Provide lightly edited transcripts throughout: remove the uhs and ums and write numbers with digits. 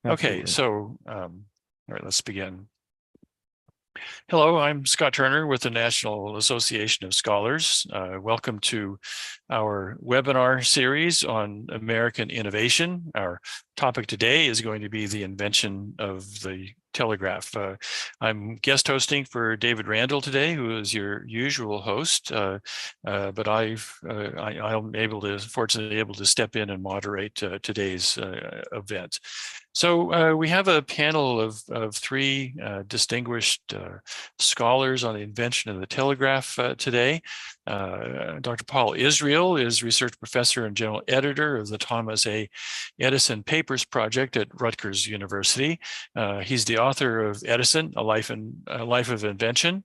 Okay, Absolutely. so all right, let's begin. Hello, I'm Scott Turner with the National Association of Scholars. Welcome to our webinar series on American innovation. Our topic today is going to be the invention of the telegraph. I'm guest hosting for David Randall today, who is your usual host, but I'm fortunately able to step in and moderate today's event. So we have a panel of three distinguished scholars on the invention of the telegraph today. Dr. Paul Israel is research professor and general editor of the Thomas A. Edison Papers project at Rutgers University. He's the author of Edison, A Life of Invention,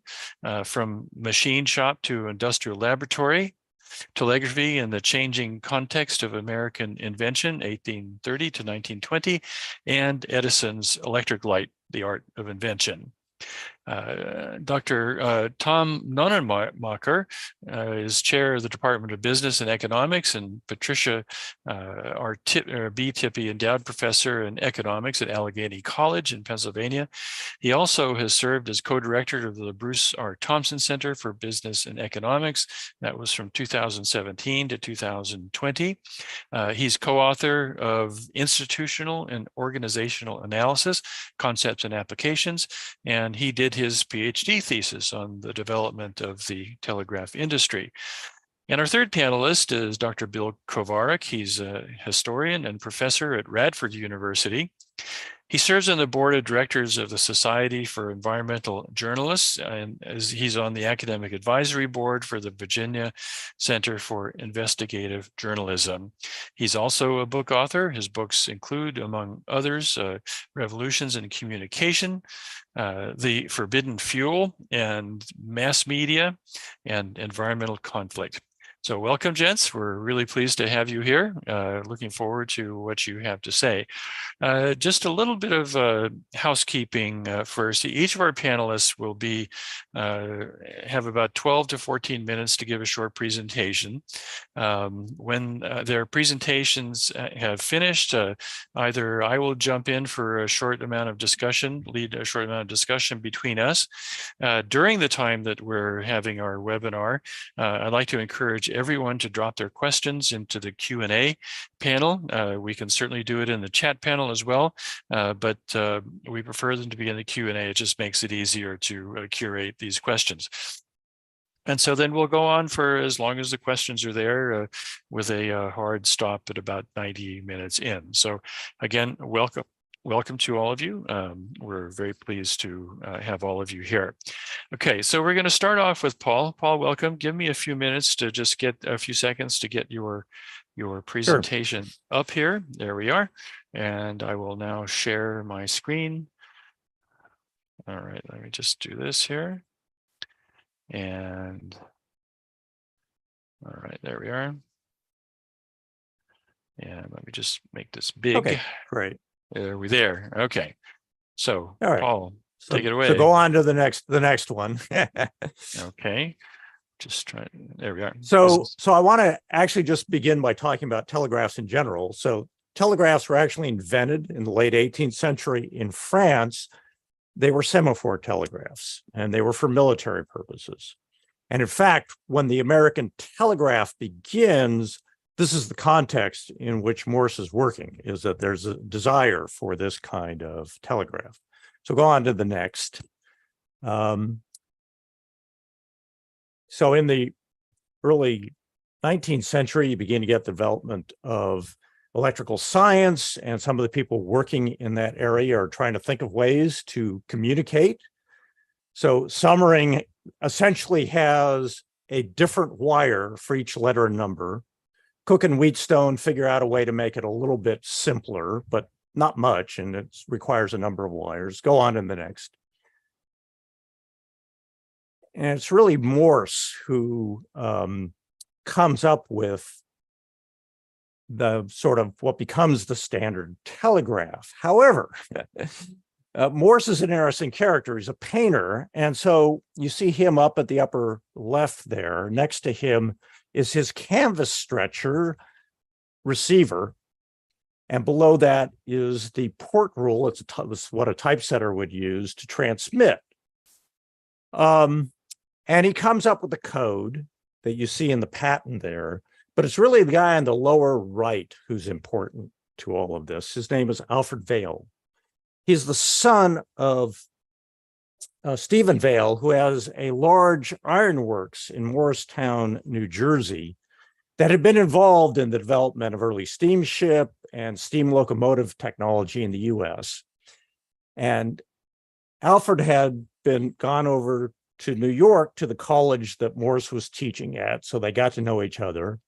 From Machine Shop to Industrial Laboratory, Telegraphy in the Changing Context of American Invention, 1830 to 1920, and Edison's Electric Light, The Art of Invention. Dr. Tom Nonnenmacher is chair of the Department of Business and Economics, and Patricia B. Tippy, endowed professor in economics at Allegheny College in Pennsylvania. He also has served as co-director of the Bruce R. Thompson Center for Business and Economics. That was from 2017 to 2020. He's co-author of Institutional and Organizational Analysis, Concepts and Applications, and he did his PhD thesis on the development of the telegraph industry. And our third panelist is Dr. Bill Kovarik. He's a historian and professor at Radford University. He serves on the board of directors of the Society for Environmental Journalists, and he's on the academic advisory board for the Virginia Center for Investigative Journalism. He's also a book author. His books include, among others, Revolutions in Communication, The Forbidden Fuel, and Mass Media and Environmental Conflict. So welcome, gents. We're really pleased to have you here. Looking forward to what you have to say. Just a little bit of housekeeping first. Each of our panelists will have about 12 to 14 minutes to give a short presentation. When their presentations have finished, either I will jump in for a short amount of discussion, lead a short amount of discussion between us. During the time that we're having our webinar, I'd like to encourage everyone to drop their questions into the Q&A panel. We can certainly do it in the chat panel as well, but we prefer them to be in the Q&A. It just makes it easier to curate these questions. And so then we'll go on for as long as the questions are there, with a hard stop at about 90 minutes in. So again, welcome to all of you. We're very pleased to have all of you here. Okay, so we're going to start off with Paul. Paul, welcome. Give me a few minutes to just get a few seconds to get your presentation up here. There we are. And I will now share my screen. All right, let me just do this here. And all right, there we are. And let me just make this big. Okay, great. Are we there? Okay. So, all right. Paul, take it away. So go on to the next one. Okay. Just try. There we are. So I want to actually just begin by talking about telegraphs in general. So telegraphs were actually invented in the late 18th century in France. They were semaphore telegraphs, and they were for military purposes. And in fact, when the American telegraph begins, this is the context in which Morse is working, is that there's a desire for this kind of telegraph. So go on to the next. So in the early 19th century, you begin to get the development of electrical science, and some of the people working in that area are trying to think of ways to communicate. So summering essentially has a different wire for each letter and number. Cook and Wheatstone figure out a way to make it a little bit simpler, but not much, and it requires a number of wires. Go on to the next. And it's really Morse who comes up with the sort of what becomes the standard telegraph. However, Morse is an interesting character. He's a painter. And so you see him up at the upper left there. Next to him is his canvas stretcher receiver. And below that is the port rule. It's what a typesetter would use to transmit. And he comes up with the code that you see in the patent there, but it's really the guy on the lower right who's important to all of this. His name is Alfred Vail. He's the son of Stephen Vail, who has a large ironworks in Morristown, New Jersey, that had been involved in the development of early steamship and steam locomotive technology in the US. And Alfred had gone over to New York to the college that Morse was teaching at, so they got to know each other.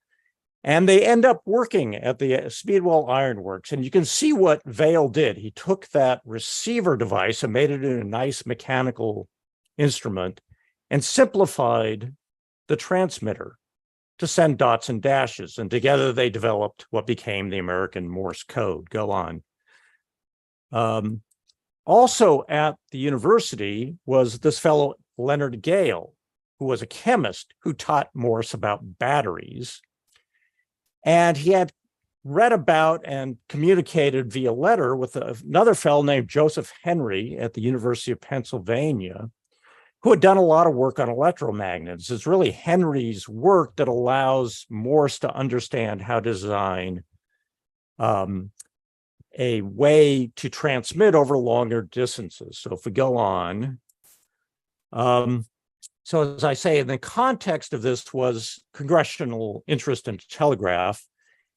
And they end up working at the Speedwell Ironworks. And you can see what Vail did. He took that receiver device and made it into a nice mechanical instrument and simplified the transmitter to send dots and dashes. And together they developed what became the American Morse code. Go on. Also at the university was this fellow, Leonard Gale, who was a chemist who taught Morse about batteries. And he had read about and communicated via letter with another fellow named Joseph Henry at the University of Pennsylvania, who had done a lot of work on electromagnets. It's really Henry's work that allows Morse to understand how to design a way to transmit over longer distances. So if we go on, so as I say, in the context of this was congressional interest in Telegraph,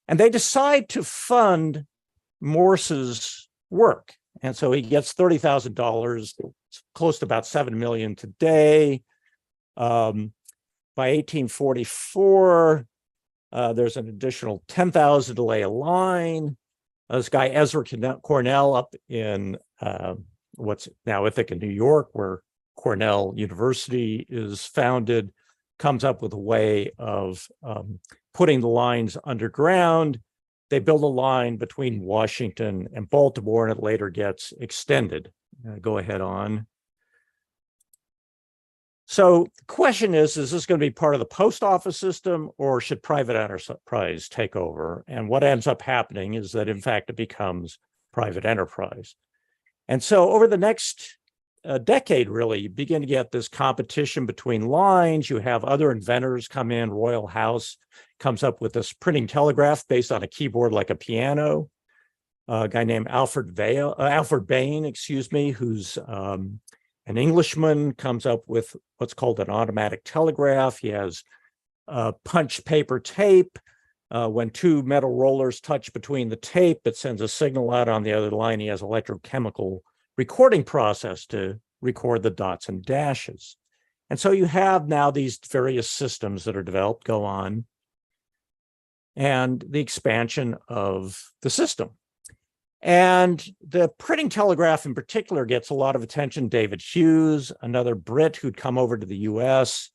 and they decide to fund Morse's work. And so he gets $30,000, close to about $7 million today. By 1844, there's an additional $10,000 to lay a line. This guy, Ezra Cornell, up in what's now Ithaca, New York, where Cornell University is founded, comes up with a way of putting the lines underground. They build a line between Washington and Baltimore, and it later gets extended. Go ahead on. So the question is this going to be part of the post office system, or should private enterprise take over? And what ends up happening is that, in fact, it becomes private enterprise. And so over the next decade, really, you begin to get this competition between lines. You have other inventors come in. Royal House comes up with this printing telegraph based on a keyboard like a piano. A guy named Alfred Bain, who's an Englishman, comes up with what's called an automatic telegraph. He has punch paper tape. When two metal rollers touch between the tape, it sends a signal out on the other line. He has electrochemical recording process to record the dots and dashes. And so you have now these various systems that are developed, go on, and the expansion of the system. And the printing telegraph in particular gets a lot of attention. David Hughes, another Brit who'd come over to the US,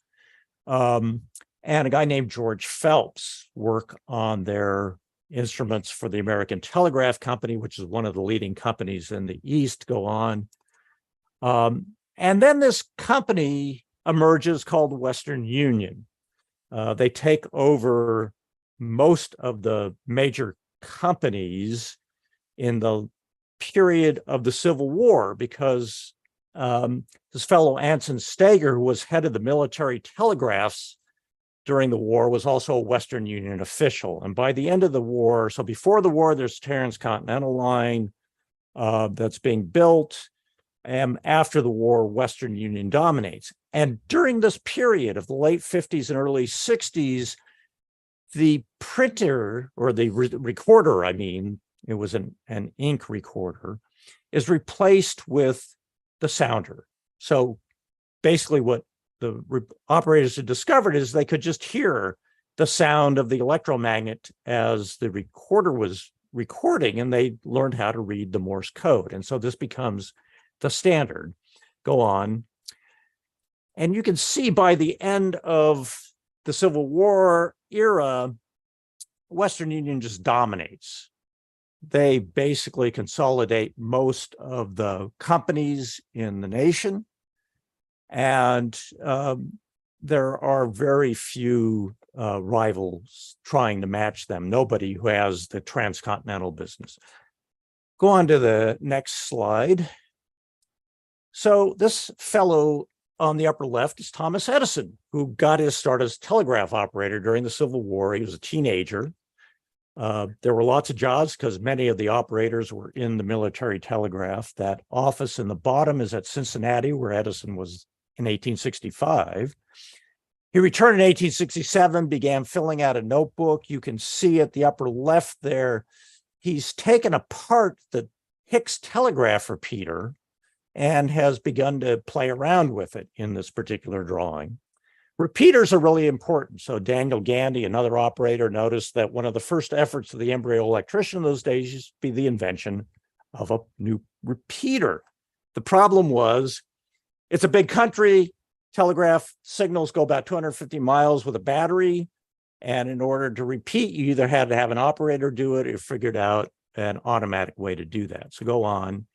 and a guy named George Phelps work on their instruments for the American Telegraph Company, which is one of the leading companies in the East, go on. And then this company emerges called Western Union. They take over most of the major companies in the period of the Civil War because this fellow Anson Stager, who was head of the military telegraphs during the war, was also a Western Union official. And by the end of the war, so before the war, there's Transcontinental Line that's being built. And after the war, Western Union dominates. And during this period of the late 50s and early 60s, the printer, or the recorder, it was an ink recorder, is replaced with the sounder. So basically what the operators had discovered is they could just hear the sound of the electromagnet as the recorder was recording, and they learned how to read the Morse code. And so this becomes the standard. Go on. And you can see by the end of the Civil War era, Western Union just dominates. They basically consolidate most of the companies in the nation. And there are very few rivals trying to match them. Nobody who has the transcontinental business. Go on to the next slide. So this fellow on the upper left is Thomas Edison, who got his start as telegraph operator during the Civil War. He was a teenager. There were lots of jobs because many of the operators were in the military telegraph. That office in the bottom is at Cincinnati, where Edison was in 1865. He returned in 1867, began filling out a notebook. You can see at the upper left there, he's taken apart the Hicks telegraph repeater and has begun to play around with it in this particular drawing. Repeaters are really important. So Daniel Gandy, another operator, noticed that one of the first efforts of the embryo electrician in those days used to be the invention of a new repeater. The problem was, it's a big country, telegraph signals go about 250 miles with a battery, and in order to repeat, you either had to have an operator do it or figured out an automatic way to do that. So go on.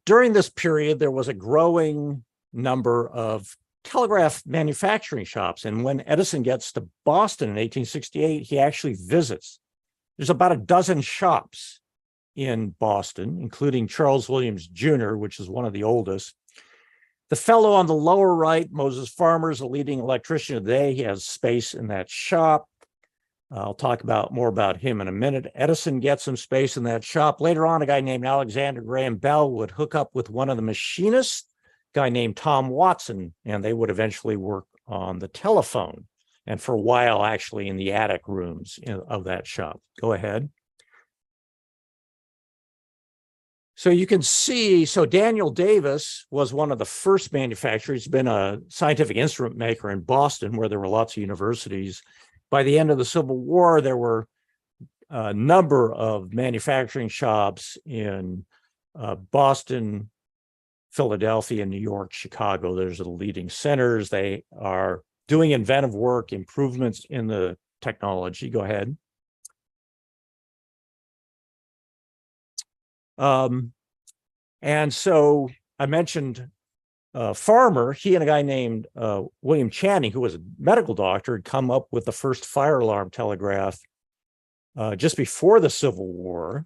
During this period, there was a growing number of telegraph manufacturing shops. And when Edison gets to Boston in 1868, he actually visits. There's about a dozen shops in Boston, including Charles Williams Jr., which is one of the oldest. The fellow on the lower right, Moses Farmer, is a leading electrician today. He has space in that shop. I'll talk more about him in a minute. Edison gets some space in that shop. Later on, a guy named Alexander Graham Bell would hook up with one of the machinists, a guy named Tom Watson, and they would eventually work on the telephone, and for a while, actually, in the attic rooms of that shop. Go ahead. So you can see, so Daniel Davis was one of the first manufacturers. He's been a scientific instrument maker in Boston, where there were lots of universities. By the end of the Civil War, there were a number of manufacturing shops in Boston, Philadelphia, New York, Chicago. Those are the leading centers. They are doing inventive work, improvements in the technology. Go ahead. And so I mentioned Farmer. He and a guy named William Channing, who was a medical doctor, had come up with the first fire alarm telegraph just before the Civil War.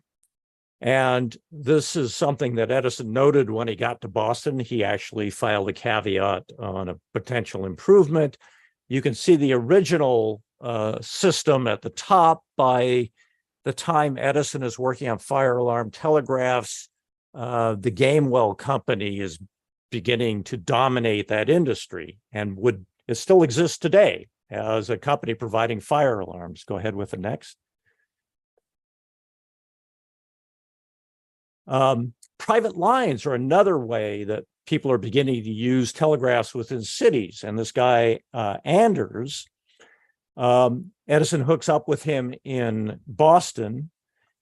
And this is something that Edison noted when he got to Boston. He actually filed a caveat on a potential improvement. You can see the original system at the top. By the time Edison is working on fire alarm telegraphs, the Gamewell Company is beginning to dominate that industry, and it still exists today as a company providing fire alarms. Go ahead with the next. Private lines are another way that people are beginning to use telegraphs within cities. And this guy, Anders, Edison hooks up with him in Boston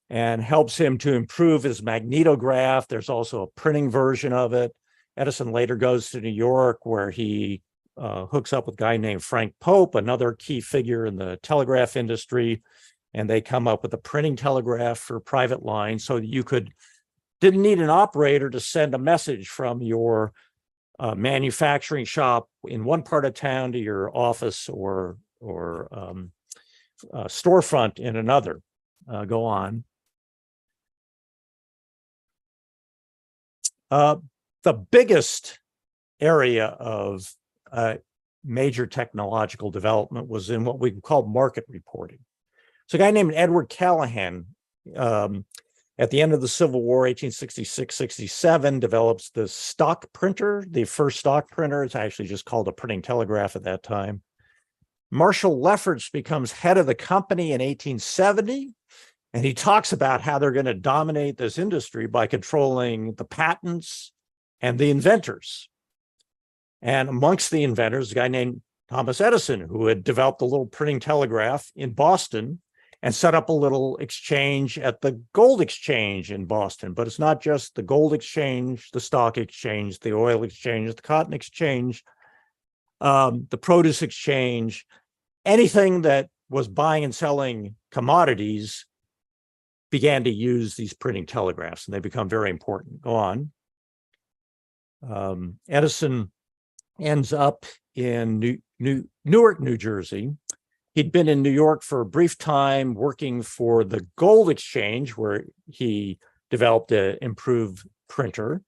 and helps him to improve his magnetograph. There's also a printing version of it. Edison later goes to New York, where he hooks up with a guy named Frank Pope, another key figure in the telegraph industry, and they come up with a printing telegraph for private lines, so that you didn't need an operator to send a message from your manufacturing shop in one part of town to your office or storefront in another. Go on. The biggest area of major technological development was in what we call market reporting. So a guy named Edward Callahan, at the end of the Civil War, 1866-67, develops the stock printer, the first stock printer. It's actually just called a printing telegraph at that time. Marshall Lefferts becomes head of the company in 1870, and he talks about how they're going to dominate this industry by controlling the patents and the inventors. And amongst the inventors, a guy named Thomas Edison, who had developed a little printing telegraph in Boston and set up a little exchange at the gold exchange in Boston. But it's not just the gold exchange, the stock exchange, the oil exchange, the cotton exchange, the produce exchange. Anything that was buying and selling commodities began to use these printing telegraphs, and they become very important. Go on. Edison ends up in Newark, New Jersey. He'd been in New York for a brief time working for the Gold Exchange, where he developed an improved printer,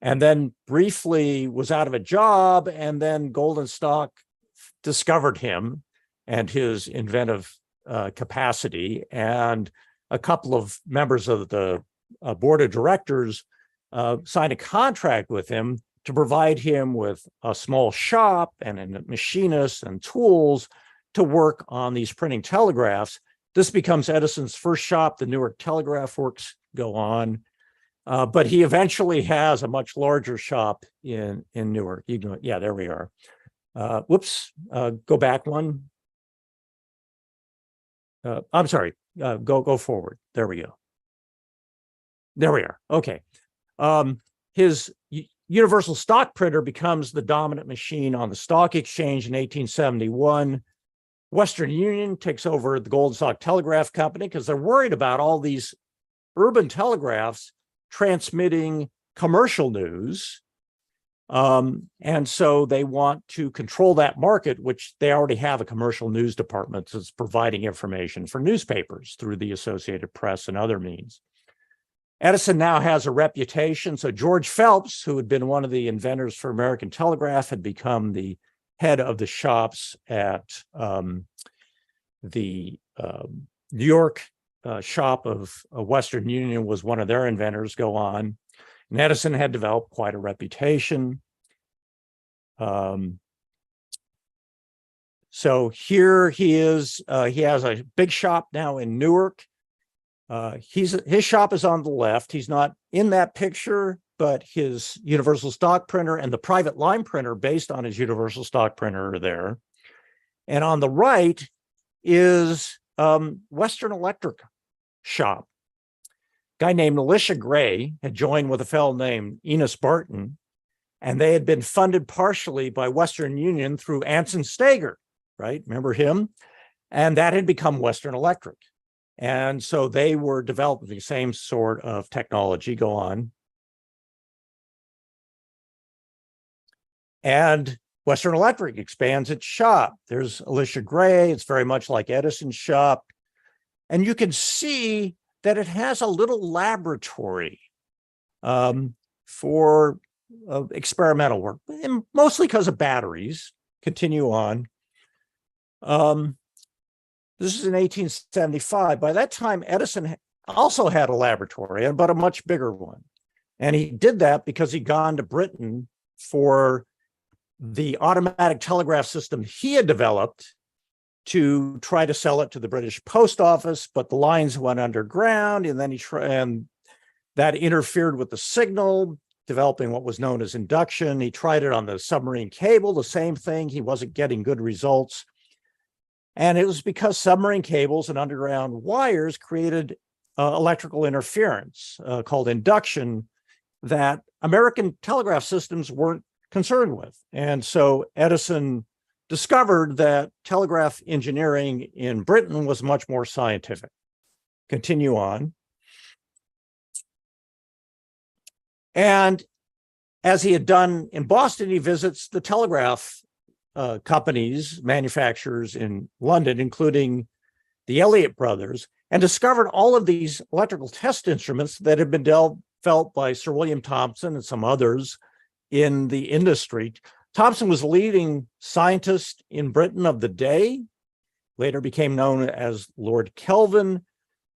and then briefly was out of a job, and then Gold Stock discovered him and his inventive capacity, and a couple of members of the board of directors signed a contract with him to provide him with a small shop and a machinist and tools to work on these printing telegraphs. This becomes Edison's first shop. The Newark Telegraph works go on, but he eventually has a much larger shop in Newark. Yeah, there we are. Whoops, go back one. I'm sorry, go forward. There we go. There we are. Okay. His universal stock printer becomes the dominant machine on the stock exchange in 1871. Western Union takes over the Gold Stock Telegraph Company because they're worried about all these urban telegraphs transmitting commercial news. And so they want to control that market, which they already have a commercial news department that's providing information for newspapers through the Associated Press and other means. Edison now has a reputation. So George Phelps, who had been one of the inventors for American Telegraph, had become the head of the shops at the New York shop of Western Union, was one of their inventors, go on. And Edison had developed quite a reputation. So here he is. He has a big shop now in Newark. His shop is on the left. He's not in that picture, but his universal stock printer and the private line printer based on his universal stock printer are there. And on the right is Western Electric shop. A guy named Elisha Gray had joined with a fellow named Enos Barton, and they had been funded partially by Western Union through Anson Stager, right? Remember him? And that had become Western Electric. And so they were developing the same sort of technology. Go on. And Western Electric expands its shop. There's Elisha Gray. It's very much like Edison's shop. And you can see that it has a little laboratory for experimental work, and mostly because of batteries. Continue on. This is in 1875. By that time, Edison also had a laboratory, but a much bigger one. And he did that because he'd gone to Britain for the automatic telegraph system he had developed to try to sell it to the British Post Office, but the lines went underground, and then and that interfered with the signal, developing what was known as induction. He tried it on the submarine cable, the same thing. He wasn't getting good results. And it was because submarine cables and underground wires created electrical interference called induction that American telegraph systems weren't concerned with. And so Edison discovered that telegraph engineering in Britain was much more scientific. Continue on. And as he had done in Boston, he visits the telegraph companies, manufacturers in London, including the Elliott brothers, and discovered all of these electrical test instruments that had been developed by Sir William Thomson and some others in the industry. Thomson was a leading scientist in Britain of the day, later became known as Lord Kelvin.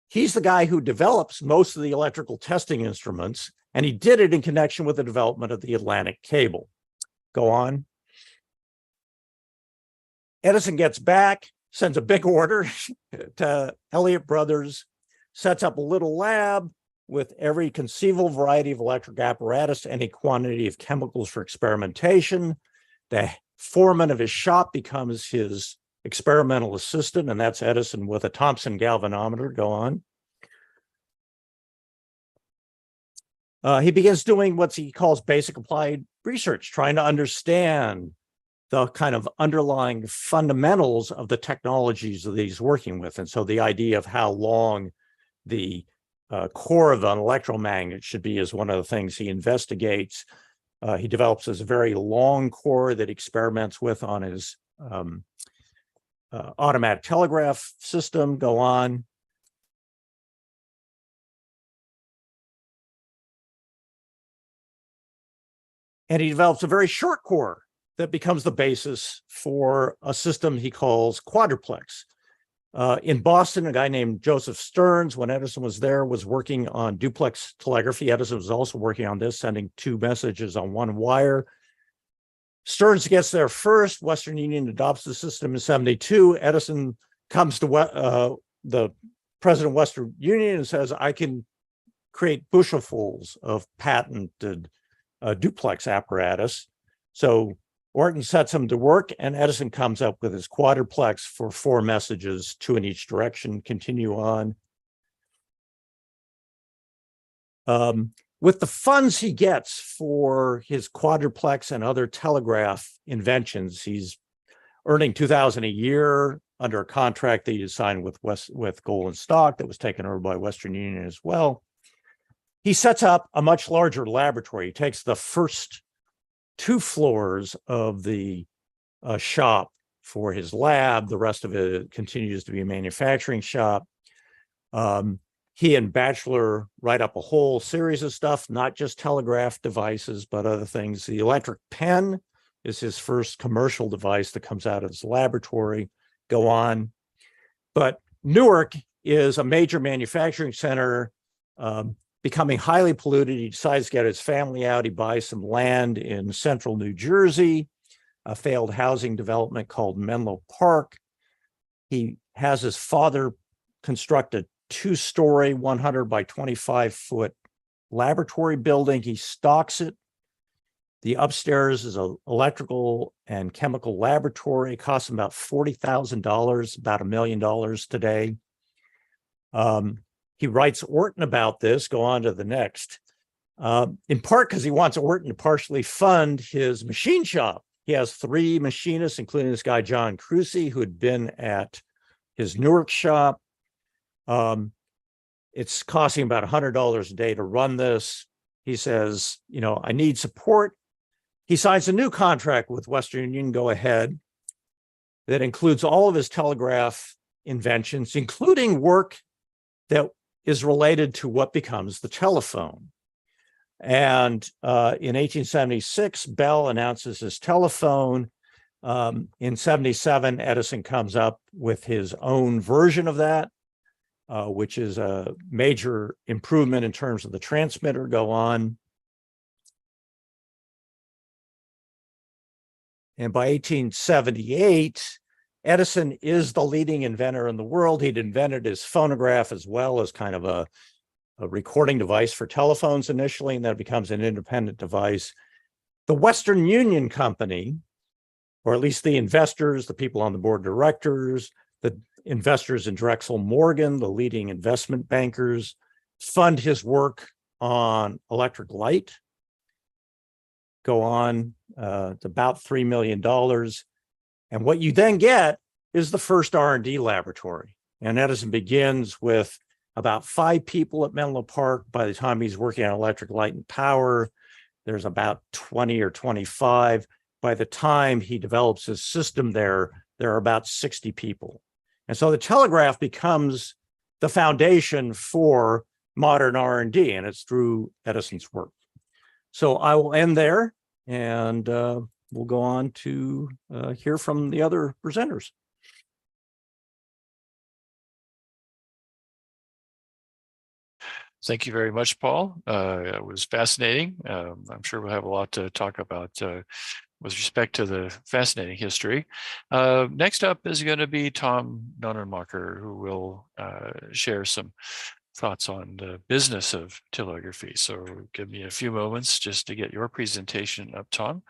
He's the guy who develops most of the electrical testing instruments, and he did it in connection with the development of the Atlantic cable. Go on. Edison gets back, sends a big order to Elliott Brothers, sets up a little lab with every conceivable variety of electric apparatus, any quantity of chemicals for experimentation. The foreman of his shop becomes his experimental assistant, and that's Edison with a Thomson galvanometer. Go on. He begins doing what he calls basic applied research, trying to understand the kind of underlying fundamentals of the technologies that he's working with. And so the idea of how long the core of an electromagnet should be is one of the things he investigates. He develops this very long core that he experiments with on his automatic telegraph system, go on. And he develops a very short core that becomes the basis for a system he calls quadruplex. In Boston, a guy named Joseph Stearns, when Edison was there, was working on duplex telegraphy. Edison was also working on this, sending two messages on one wire. Stearns gets there first. Western Union adopts the system in 72. Edison comes to the president of Western Union and says, I can create bushelfuls of patented duplex apparatus. So Orton sets him to work, and Edison comes up with his quadruplex for 4 messages, 2 in each direction, continue on. With the funds he gets for his quadruplex and other telegraph inventions, he's earning $2,000 a year under a contract that he signed with Gold Stock that was taken over by Western Union as well. He sets up a much larger laboratory. He takes the first 2 floors of the shop for his lab. The rest of it continues to be a manufacturing shop. He and Batchelor write up a whole series of stuff, not just telegraph devices, but other things. The electric pen is his first commercial device that comes out of his laboratory. Go on. But Newark is a major manufacturing center, becoming highly polluted. He decides to get his family out. He buys some land in central New Jersey, a failed housing development called Menlo Park. He has his father construct a 2-story, 100 by 25-foot laboratory building. He stocks it. The upstairs is an electrical and chemical laboratory. It costs him about $40,000, about $1 million today. He writes Orton about this, go on to the next, in part because he wants Orton to partially fund his machine shop. He has 3 machinists, including this guy, John Crucy, who had been at his Newark shop. It's costing about $100 a day to run this. He says, I need support. He signs a new contract with Western Union, go ahead, that includes all of his telegraph inventions, including work that is related to what becomes the telephone. And in 1876, Bell announces his telephone. In 77, Edison comes up with his own version of that, which is a major improvement in terms of the transmitter. Go on. And by 1878, Edison is the leading inventor in the world. He'd invented his phonograph as well as kind of a recording device for telephones initially, and then it becomes an independent device. The Western Union Company, or at least the investors, the people on the board of directors, the investors in Drexel Morgan, the leading investment bankers, fund his work on electric light. Go on, it's about $3 million. And what you then get is the first R&D laboratory. And Edison begins with about 5 people at Menlo Park. By the time he's working on electric light and power, there's about 20 or 25. By the time he develops his system there are about 60 people. And so the telegraph becomes the foundation for modern R&D, and it's through Edison's work. So I will end there, and we'll go on to hear from the other presenters. Thank you very much, Paul. It was fascinating. I'm sure we'll have a lot to talk about with respect to the fascinating history. Next up is going to be Tom Nonnenmacher, who will share some thoughts on the business of telegraphy. So give me a few moments just to get your presentation up, Tom.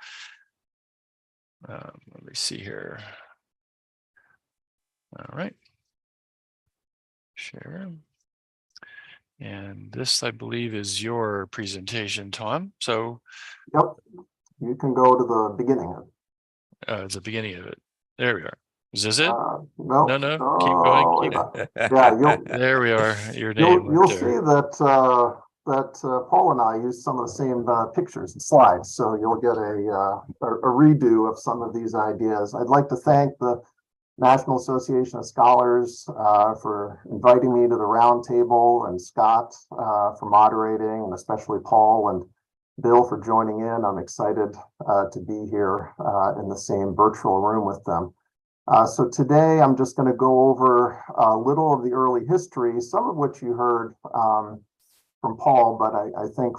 Let me see here. All right. Share. And this, I believe, is your presentation, Tom. So, yep, you can go to the beginning of it. The beginning of it. There we are. Is this it? No, keep going. Yeah, there we are. Your name. You'll see that that Paul and I used some of the same pictures and slides, so you'll get a redo of some of these ideas. I'd like to thank the National Association of Scholars for inviting me to the roundtable, and Scott for moderating, and especially Paul and Bill for joining in. I'm excited to be here in the same virtual room with them. So today I'm just going to go over a little of the early history, some of which you heard from Paul, but I think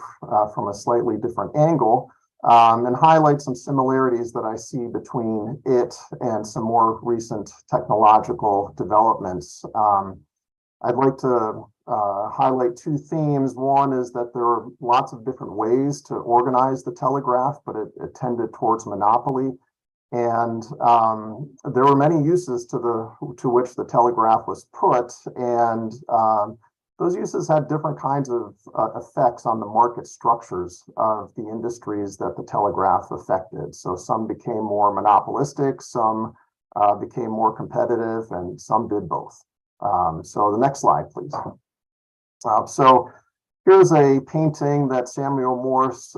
from a slightly different angle, and highlight some similarities that I see between it and some more recent technological developments. I'd like to highlight two themes. One is that there are lots of different ways to organize the telegraph, but it tended towards monopoly. And there were many uses to which the telegraph was put, and those uses had different kinds of effects on the market structures of the industries that the telegraph affected. So some became more monopolistic, some became more competitive, and some did both. So the next slide, please. So here's a painting that Samuel Morse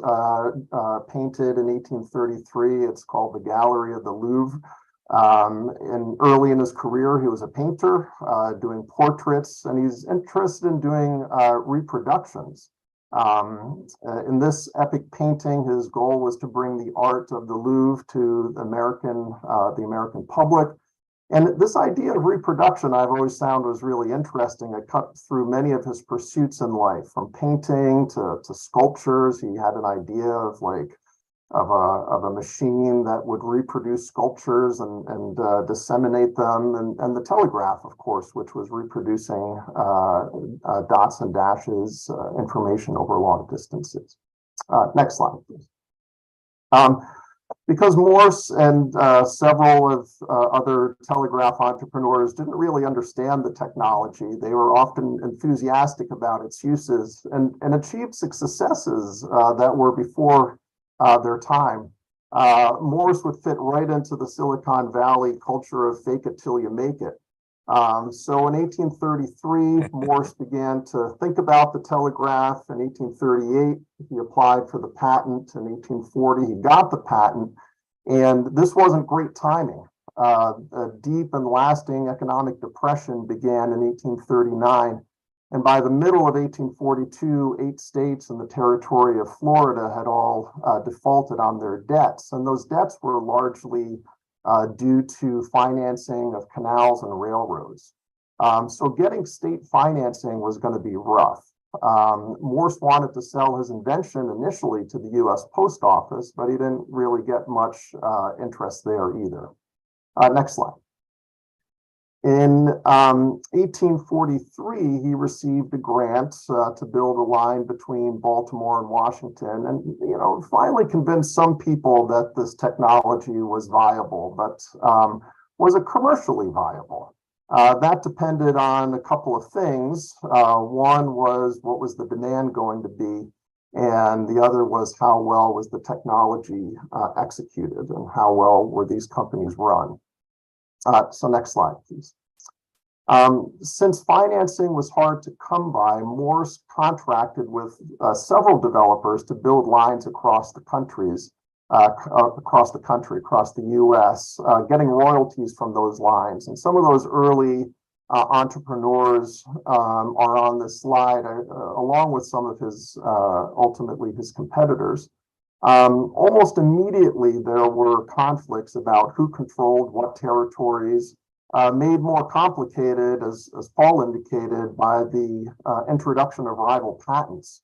painted in 1833. It's called the Gallery of the Louvre. And early in his career, he was a painter doing portraits, and he's interested in doing reproductions. In this epic painting, his goal was to bring the art of the Louvre to the American public. And this idea of reproduction, I've always found was really interesting. It cut through many of his pursuits in life, from painting to sculptures. He had an idea of a machine that would reproduce sculptures and disseminate them, and the telegraph, of course, which was reproducing dots and dashes, information over long distances. Next slide, please. Because Morse and several of other telegraph entrepreneurs didn't really understand the technology, they were often enthusiastic about its uses and achieved successes that were before their time. Morse would fit right into the Silicon Valley culture of fake it till you make it. So in 1833, Morse began to think about the telegraph. In 1838, he applied for the patent. In 1840, he got the patent. And this wasn't great timing. A deep and lasting economic depression began in 1839. And by the middle of 1842, 8 states and the territory of Florida had all defaulted on their debts. And those debts were largely due to financing of canals and railroads. So getting state financing was going to be rough. Morse wanted to sell his invention initially to the U.S. Post Office, but he didn't really get much interest there either. Next slide. In 1843, he received a grant to build a line between Baltimore and Washington, and finally convinced some people that this technology was viable, but was it commercially viable? That depended on a couple of things. One was, what was the demand going to be? And the other was, how well was the technology executed, and how well were these companies run? So next slide, please. Since financing was hard to come by, Morse contracted with several developers to build lines across the country, across the U.S., getting royalties from those lines. And some of those early entrepreneurs are on this slide, along with some of his, ultimately his competitors. Almost immediately, there were conflicts about who controlled what territories, made more complicated, as Paul indicated, by the introduction of rival patents.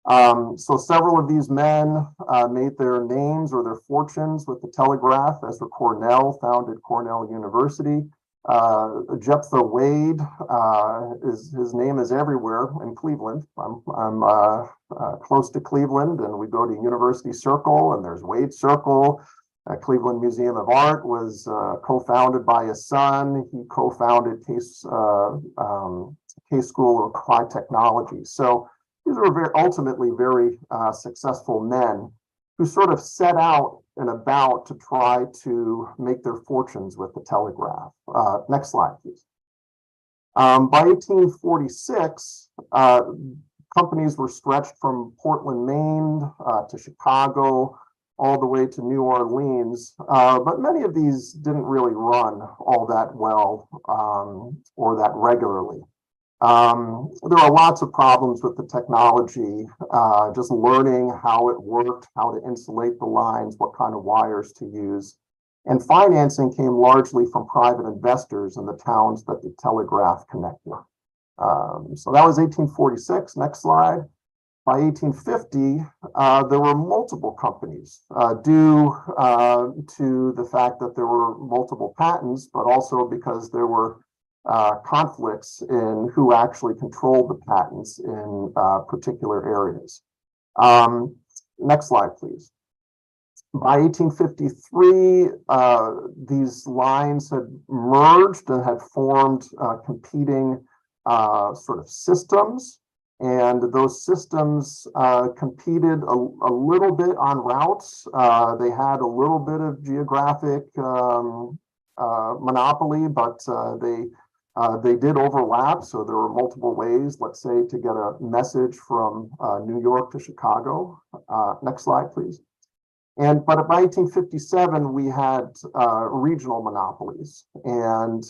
So several of these men made their names or their fortunes with the telegraph. Ezra Cornell founded Cornell University. Jephthah Wade, his name is everywhere in Cleveland. I'm close to Cleveland, and we go to University Circle, and there's Wade Circle. Cleveland Museum of Art was co-founded by his son. He co-founded Case School of Applied Technology. So these were ultimately very successful men who sort of set out and about to try to make their fortunes with the telegraph. Next slide, please. By 1846, companies were stretched from Portland, Maine to Chicago, all the way to New Orleans, but many of these didn't really run all that well or that regularly. There are lots of problems with the technology, just learning how it worked, how to insulate the lines, what kind of wires to use. And financing came largely from private investors in the towns that the telegraph connected. So that was 1846. Next slide. By 1850, there were multiple companies due to the fact that there were multiple patents, but also because there were conflicts in who actually controlled the patents in particular areas. Next slide, please. By 1853, these lines had merged and had formed competing sort of systems, and those systems competed a little bit on routes. They had a little bit of geographic monopoly, but they did overlap, so there were multiple ways, let's say, to get a message from New York to Chicago. Next slide, please. But by 1857, we had regional monopolies, and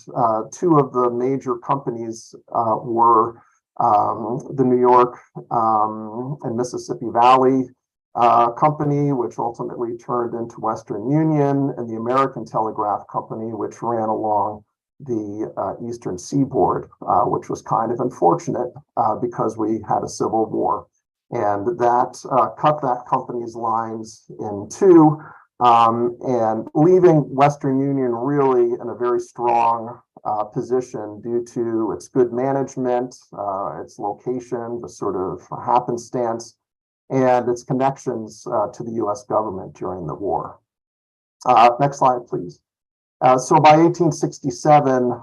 two of the major companies were the New York and Mississippi Valley Company, which ultimately turned into Western Union, and the American Telegraph Company, which ran along the Eastern Seaboard, which was kind of unfortunate because we had a civil war. And that cut that company's lines in two, and leaving Western Union really in a very strong position due to its good management, its location, the sort of happenstance, and its connections to the US government during the war. Next slide, please. So by 1867,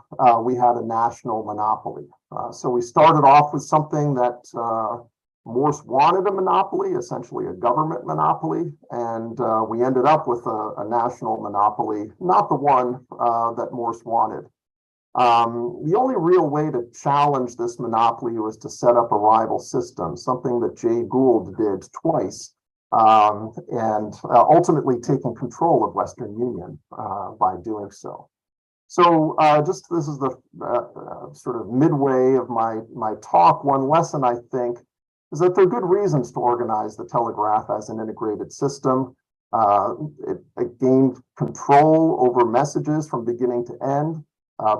we had a national monopoly. So we started off with something that Morse wanted a monopoly, essentially a government monopoly, and we ended up with a national monopoly, not the one that Morse wanted. The only real way to challenge this monopoly was to set up a rival system, something that Jay Gould did twice, and ultimately taking control of Western Union by doing so. So just this is the sort of midway of my talk. One lesson, I think, is that there are good reasons to organize the telegraph as an integrated system. It gained control over messages from beginning to end,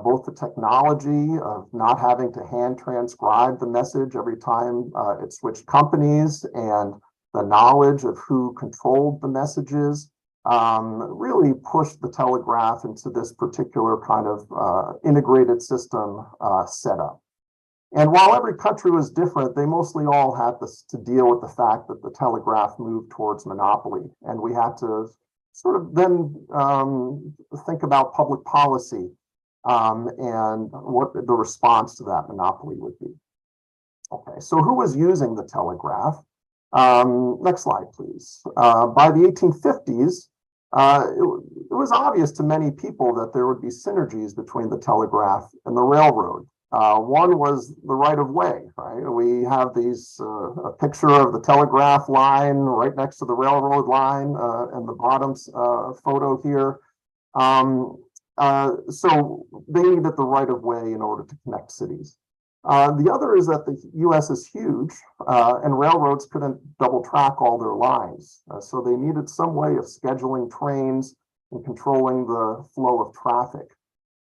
both the technology of not having to hand transcribe the message every time it switched companies, and the knowledge of who controlled the messages really pushed the telegraph into this particular kind of integrated system setup. And while every country was different, they mostly all had to deal with the fact that the telegraph moved towards monopoly. And we had to sort of then think about public policy and what the response to that monopoly would be. Okay, so who was using the telegraph? Next slide, please. By the 1850s, it was obvious to many people that there would be synergies between the telegraph and the railroad. One was the right of way, right? We have a picture of the telegraph line right next to the railroad line in the bottom photo here. So they needed the right of way in order to connect cities. The other is that the US is huge and railroads couldn't double track all their lines. So they needed some way of scheduling trains and controlling the flow of traffic.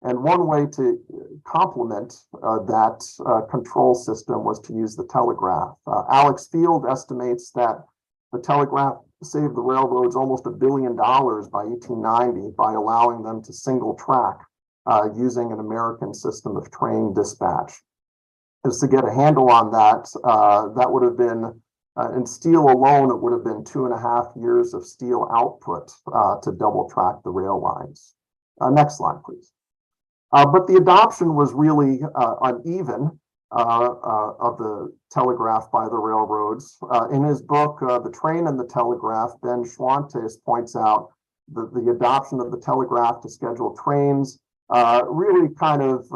And one way to complement that control system was to use the telegraph. Alex Field estimates that the telegraph saved the railroads almost $1 billion by 1890 by allowing them to single track using an American system of train dispatch. Just to get a handle on that, that would have been, in steel alone, it would have been 2.5 years of steel output to double track the rail lines. Next slide, please. But the adoption was really uneven of the telegraph by the railroads. In his book, The Train and the Telegraph, Ben Schwantes points out that the adoption of the telegraph to schedule trains really kind of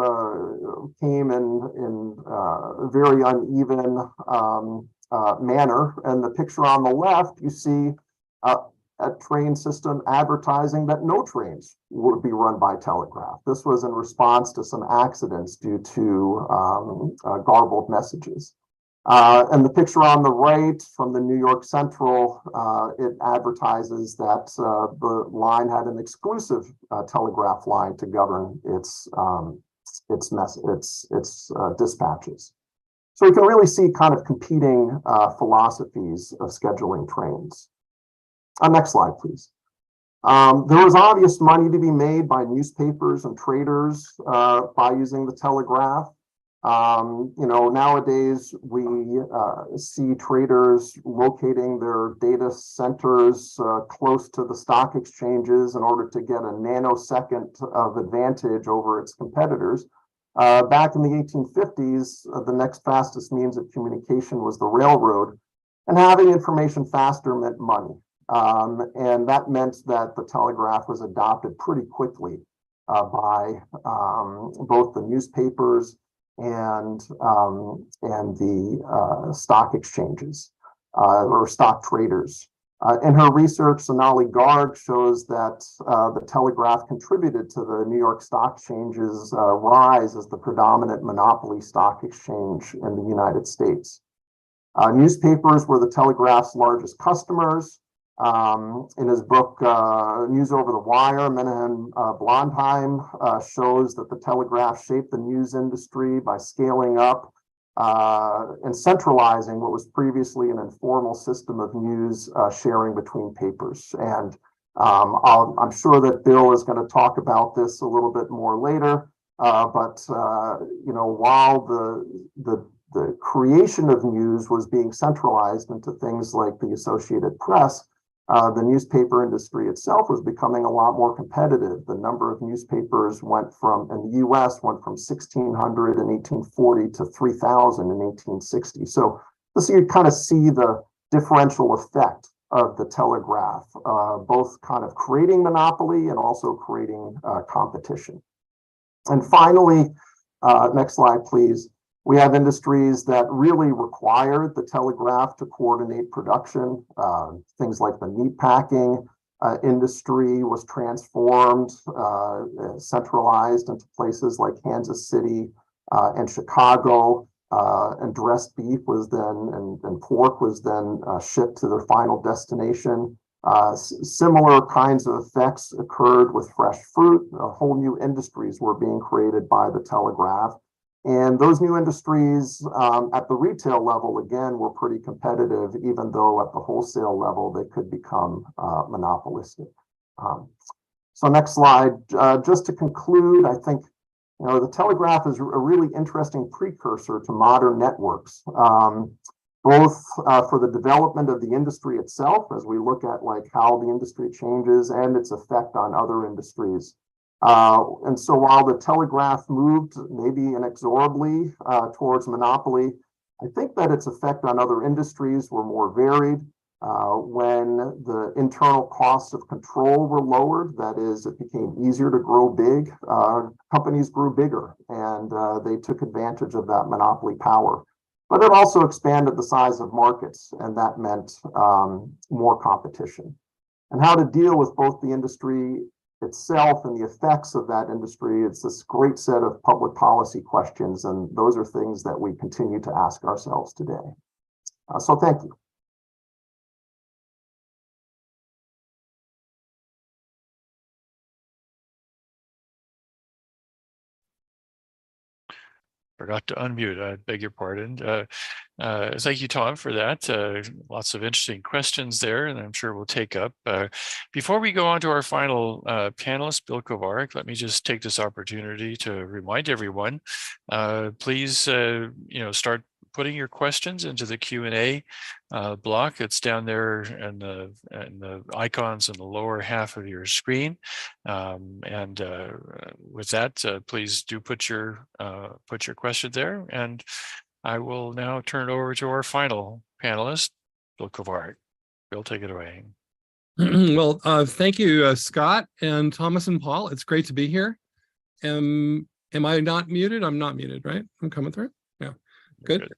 came in a very uneven manner. And the picture on the left, you see a train system advertising that no trains would be run by telegraph. This was in response to some accidents due to garbled messages. And the picture on the right from the New York Central, it advertises that the line had an exclusive telegraph line to govern its dispatches. So we can really see kind of competing philosophies of scheduling trains. Next slide, please. There was obvious money to be made by newspapers and traders by using the telegraph. Nowadays we see traders locating their data centers close to the stock exchanges in order to get a nanosecond of advantage over its competitors. Back in the 1850s, the next fastest means of communication was the railroad, and having information faster meant money. And that meant that the telegraph was adopted pretty quickly by both the newspapers and the stock exchanges or stock traders. In her research, Sonali Garg shows that the telegraph contributed to the New York Stock Exchange's rise as the predominant monopoly stock exchange in the United States. Newspapers were the telegraph's largest customers. In his book, News Over the Wire, Menahem Blondheim shows that the telegraph shaped the news industry by scaling up and centralizing what was previously an informal system of news sharing between papers. And I'm sure that Bill is going to talk about this a little bit more later. But while the creation of news was being centralized into things like the Associated Press, the newspaper industry itself was becoming a lot more competitive. The number of newspapers in the US went from 1,600 in 1840 to 3,000 in 1860. So this, you kind of see the differential effect of the telegraph, both kind of creating monopoly and also creating competition. And finally, next slide, please. We have industries that really required the telegraph to coordinate production. Things like the meatpacking industry was transformed, centralized into places like Kansas City and Chicago. And dressed beef was then, and pork was then shipped to their final destination. Similar kinds of effects occurred with fresh fruit. Whole new industries were being created by the telegraph. And those new industries at the retail level, again, were pretty competitive, even though at the wholesale level, they could become monopolistic. So next slide, just to conclude, I think the telegraph is a really interesting precursor to modern networks, both for the development of the industry itself, as we look at how the industry changes and its effect on other industries. And so while the telegraph moved maybe inexorably towards monopoly, I think that its effect on other industries were more varied. When the internal costs of control were lowered, that is, it became easier to grow big, companies grew bigger, and they took advantage of that monopoly power. But it also expanded the size of markets, and that meant more competition. And how to deal with both the industry itself and the effects of that industry, it's this great set of public policy questions, and those are things that we continue to ask ourselves today. So thank you. Forgot to unmute. I beg your pardon. Thank you, Tom, for that. Lots of interesting questions there, and I'm sure we'll take up. Before we go on to our final panelist, Bill Kovarik, let me just take this opportunity to remind everyone, please, start putting your questions into the Q&A block. It's down there in the icons in the lower half of your screen. With that, please do put your question there. And I will now turn it over to our final panelist, Bill Kovarik. Bill, take it away. Well, thank you, Scott and Thomas and Paul. It's great to be here. Am I not muted? I'm not muted, right? I'm coming through. Yeah, good.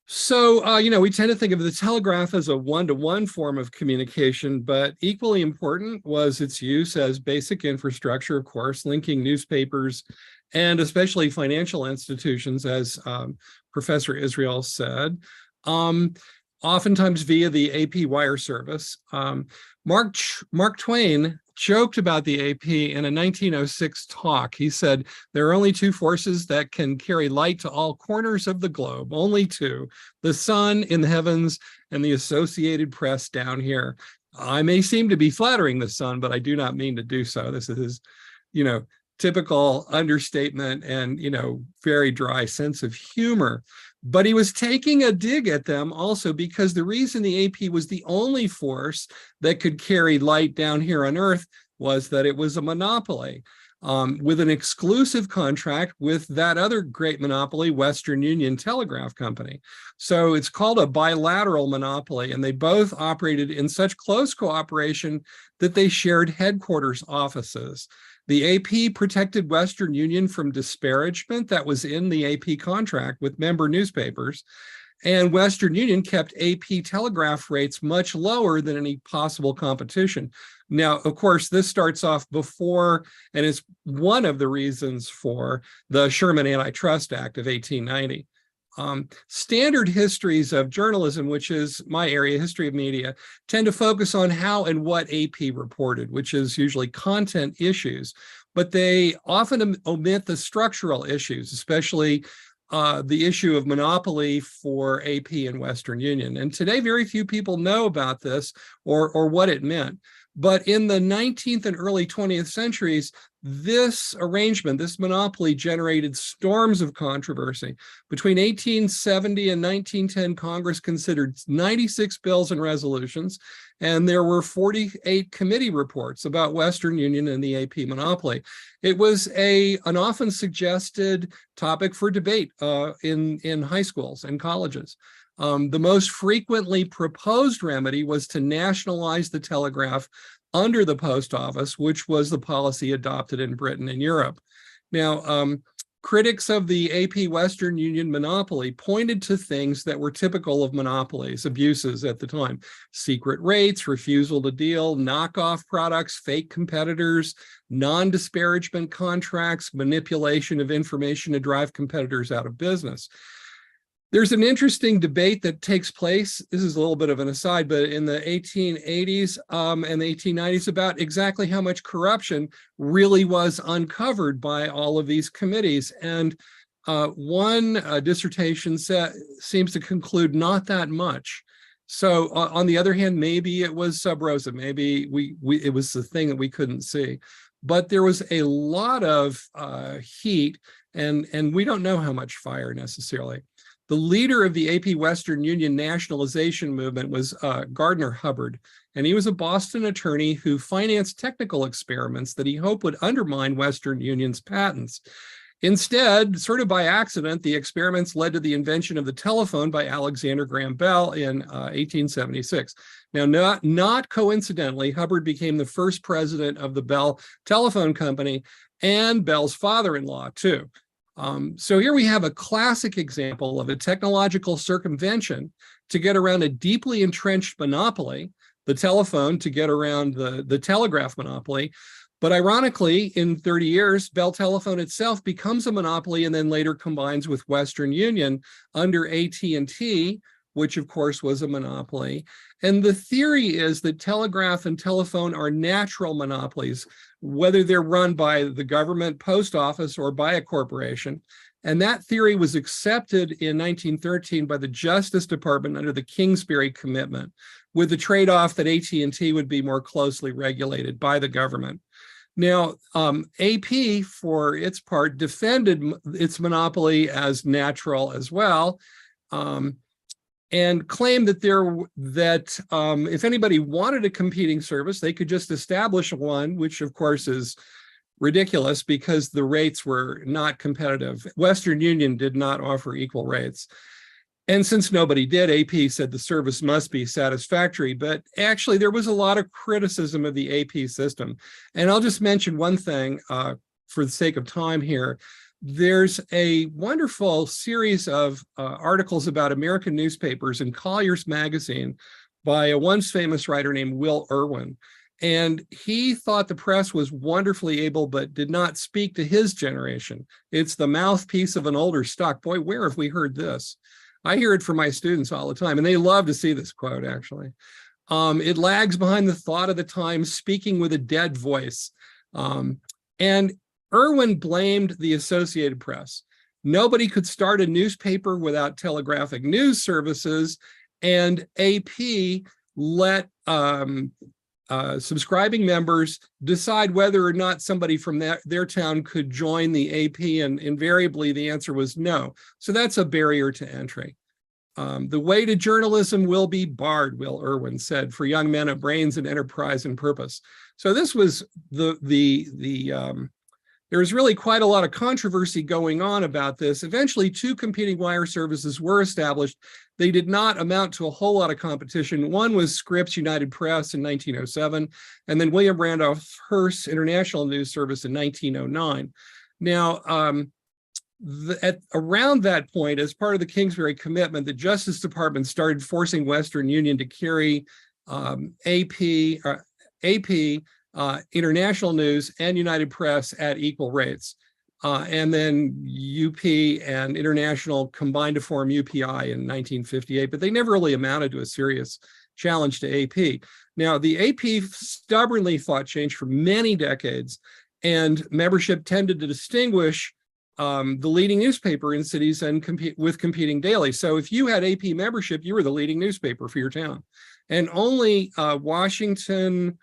So, we tend to think of the telegraph as a one-to-one form of communication, but equally important was its use as basic infrastructure, of course, linking newspapers and especially financial institutions, as Professor Israel said, oftentimes via the AP wire service. Mark Twain joked about the AP in a 1906 talk. He said, there are only two forces that can carry light to all corners of the globe, only two, the sun in the heavens and the Associated Press down here. I may seem to be flattering the sun, but I do not mean to do so. This is his, typical understatement and, very dry sense of humor. But he was taking a dig at them also because the reason the AP was the only force that could carry light down here on Earth was that it was a monopoly with an exclusive contract with that other great monopoly, Western Union Telegraph Company. So it's called a bilateral monopoly, and they both operated in such close cooperation that they shared headquarters offices. The AP protected Western Union from disparagement that was in the AP contract with member newspapers, and Western Union kept AP telegraph rates much lower than any possible competition. Now, of course, this starts off before, and is one of the reasons for the Sherman Antitrust Act of 1890. Standard histories of journalism, which is my area, history of media, tend to focus on how and what AP reported, which is usually content issues, but they often omit the structural issues, especially the issue of monopoly for AP and Western Union. And today, very few people know about this or what it meant. But in the 19th and early 20th centuries, this arrangement, this monopoly, generated storms of controversy. Between 1870 and 1910, Congress considered 96 bills and resolutions, and there were 48 committee reports about Western Union and the AP monopoly. It was an often suggested topic for debate in high schools and colleges. The most frequently proposed remedy was to nationalize the telegraph under the post office, which was the policy adopted in Britain and Europe. Now, critics of the AP Western Union monopoly pointed to things that were typical of monopolies, abuses at the time: secret rates, refusal to deal, knockoff products, fake competitors, non-disparagement contracts, manipulation of information to drive competitors out of business. There's an interesting debate that takes place, this is a little bit of an aside, but in the 1880s and the 1890s about exactly how much corruption really was uncovered by all of these committees. And one dissertation seems to conclude not that much. So on the other hand, maybe it was sub rosa, maybe it was the thing that we couldn't see. But there was a lot of heat, and we don't know how much fire necessarily. The leader of the AP Western Union nationalization movement was Gardner Hubbard, and he was a Boston attorney who financed technical experiments that he hoped would undermine Western Union's patents. Instead, sort of by accident, the experiments led to the invention of the telephone by Alexander Graham Bell in 1876. Now, not coincidentally, Hubbard became the first president of the Bell Telephone Company and Bell's father-in-law, too. So here we have a classic example of a technological circumvention to get around a deeply entrenched monopoly, the telephone to get around the telegraph monopoly. But ironically, in 30 years, Bell Telephone itself becomes a monopoly and then later combines with Western Union under AT&T, which of course was a monopoly. And the theory is that telegraph and telephone are natural monopolies, whether they're run by the government post office or by a corporation. And that theory was accepted in 1913 by the Justice Department under the Kingsbury Commitment, with the trade-off that AT&T would be more closely regulated by the government. Now, AP, for its part, defended its monopoly as natural as well, and claimed that if anybody wanted a competing service, they could just establish one, which of course is ridiculous because the rates were not competitive. Western Union did not offer equal rates. And since nobody did, AP said the service must be satisfactory, but actually there was a lot of criticism of the AP system. And I'll just mention one thing. for the sake of time here, there's a wonderful series of articles about American newspapers in Collier's Magazine by a once famous writer named Will Irwin. And he thought the press was wonderfully able, but did not speak to his generation. It's the mouthpiece of an older stock. Boy, where have we heard this? I hear it from my students all the time, and they love to see this quote, actually. It lags behind the thought of the time, speaking with a dead voice. And Irwin blamed the Associated Press. Nobody could start a newspaper without telegraphic news services, and AP let subscribing members decide whether or not somebody from their town could join the AP, and invariably the answer was no. So that's a barrier to entry. The way to journalism will be barred, Will Irwin said, for young men of brains and enterprise and purpose. So this was there was really quite a lot of controversy going on about this. Eventually, two competing wire services were established. They did not amount to a whole lot of competition. One was Scripps United Press in 1907, and then William Randolph Hearst's International News Service in 1909. Now, around that point, as part of the Kingsbury Commitment, the Justice Department started forcing Western Union to carry AP, International News, and United Press at equal rates. And then UP and International combined to form UPI in 1958, but they never really amounted to a serious challenge to AP. Now, the AP stubbornly fought change for many decades, and membership tended to distinguish the leading newspaper in cities and compete with competing dailies. So if you had AP membership, you were the leading newspaper for your town. And only Washington,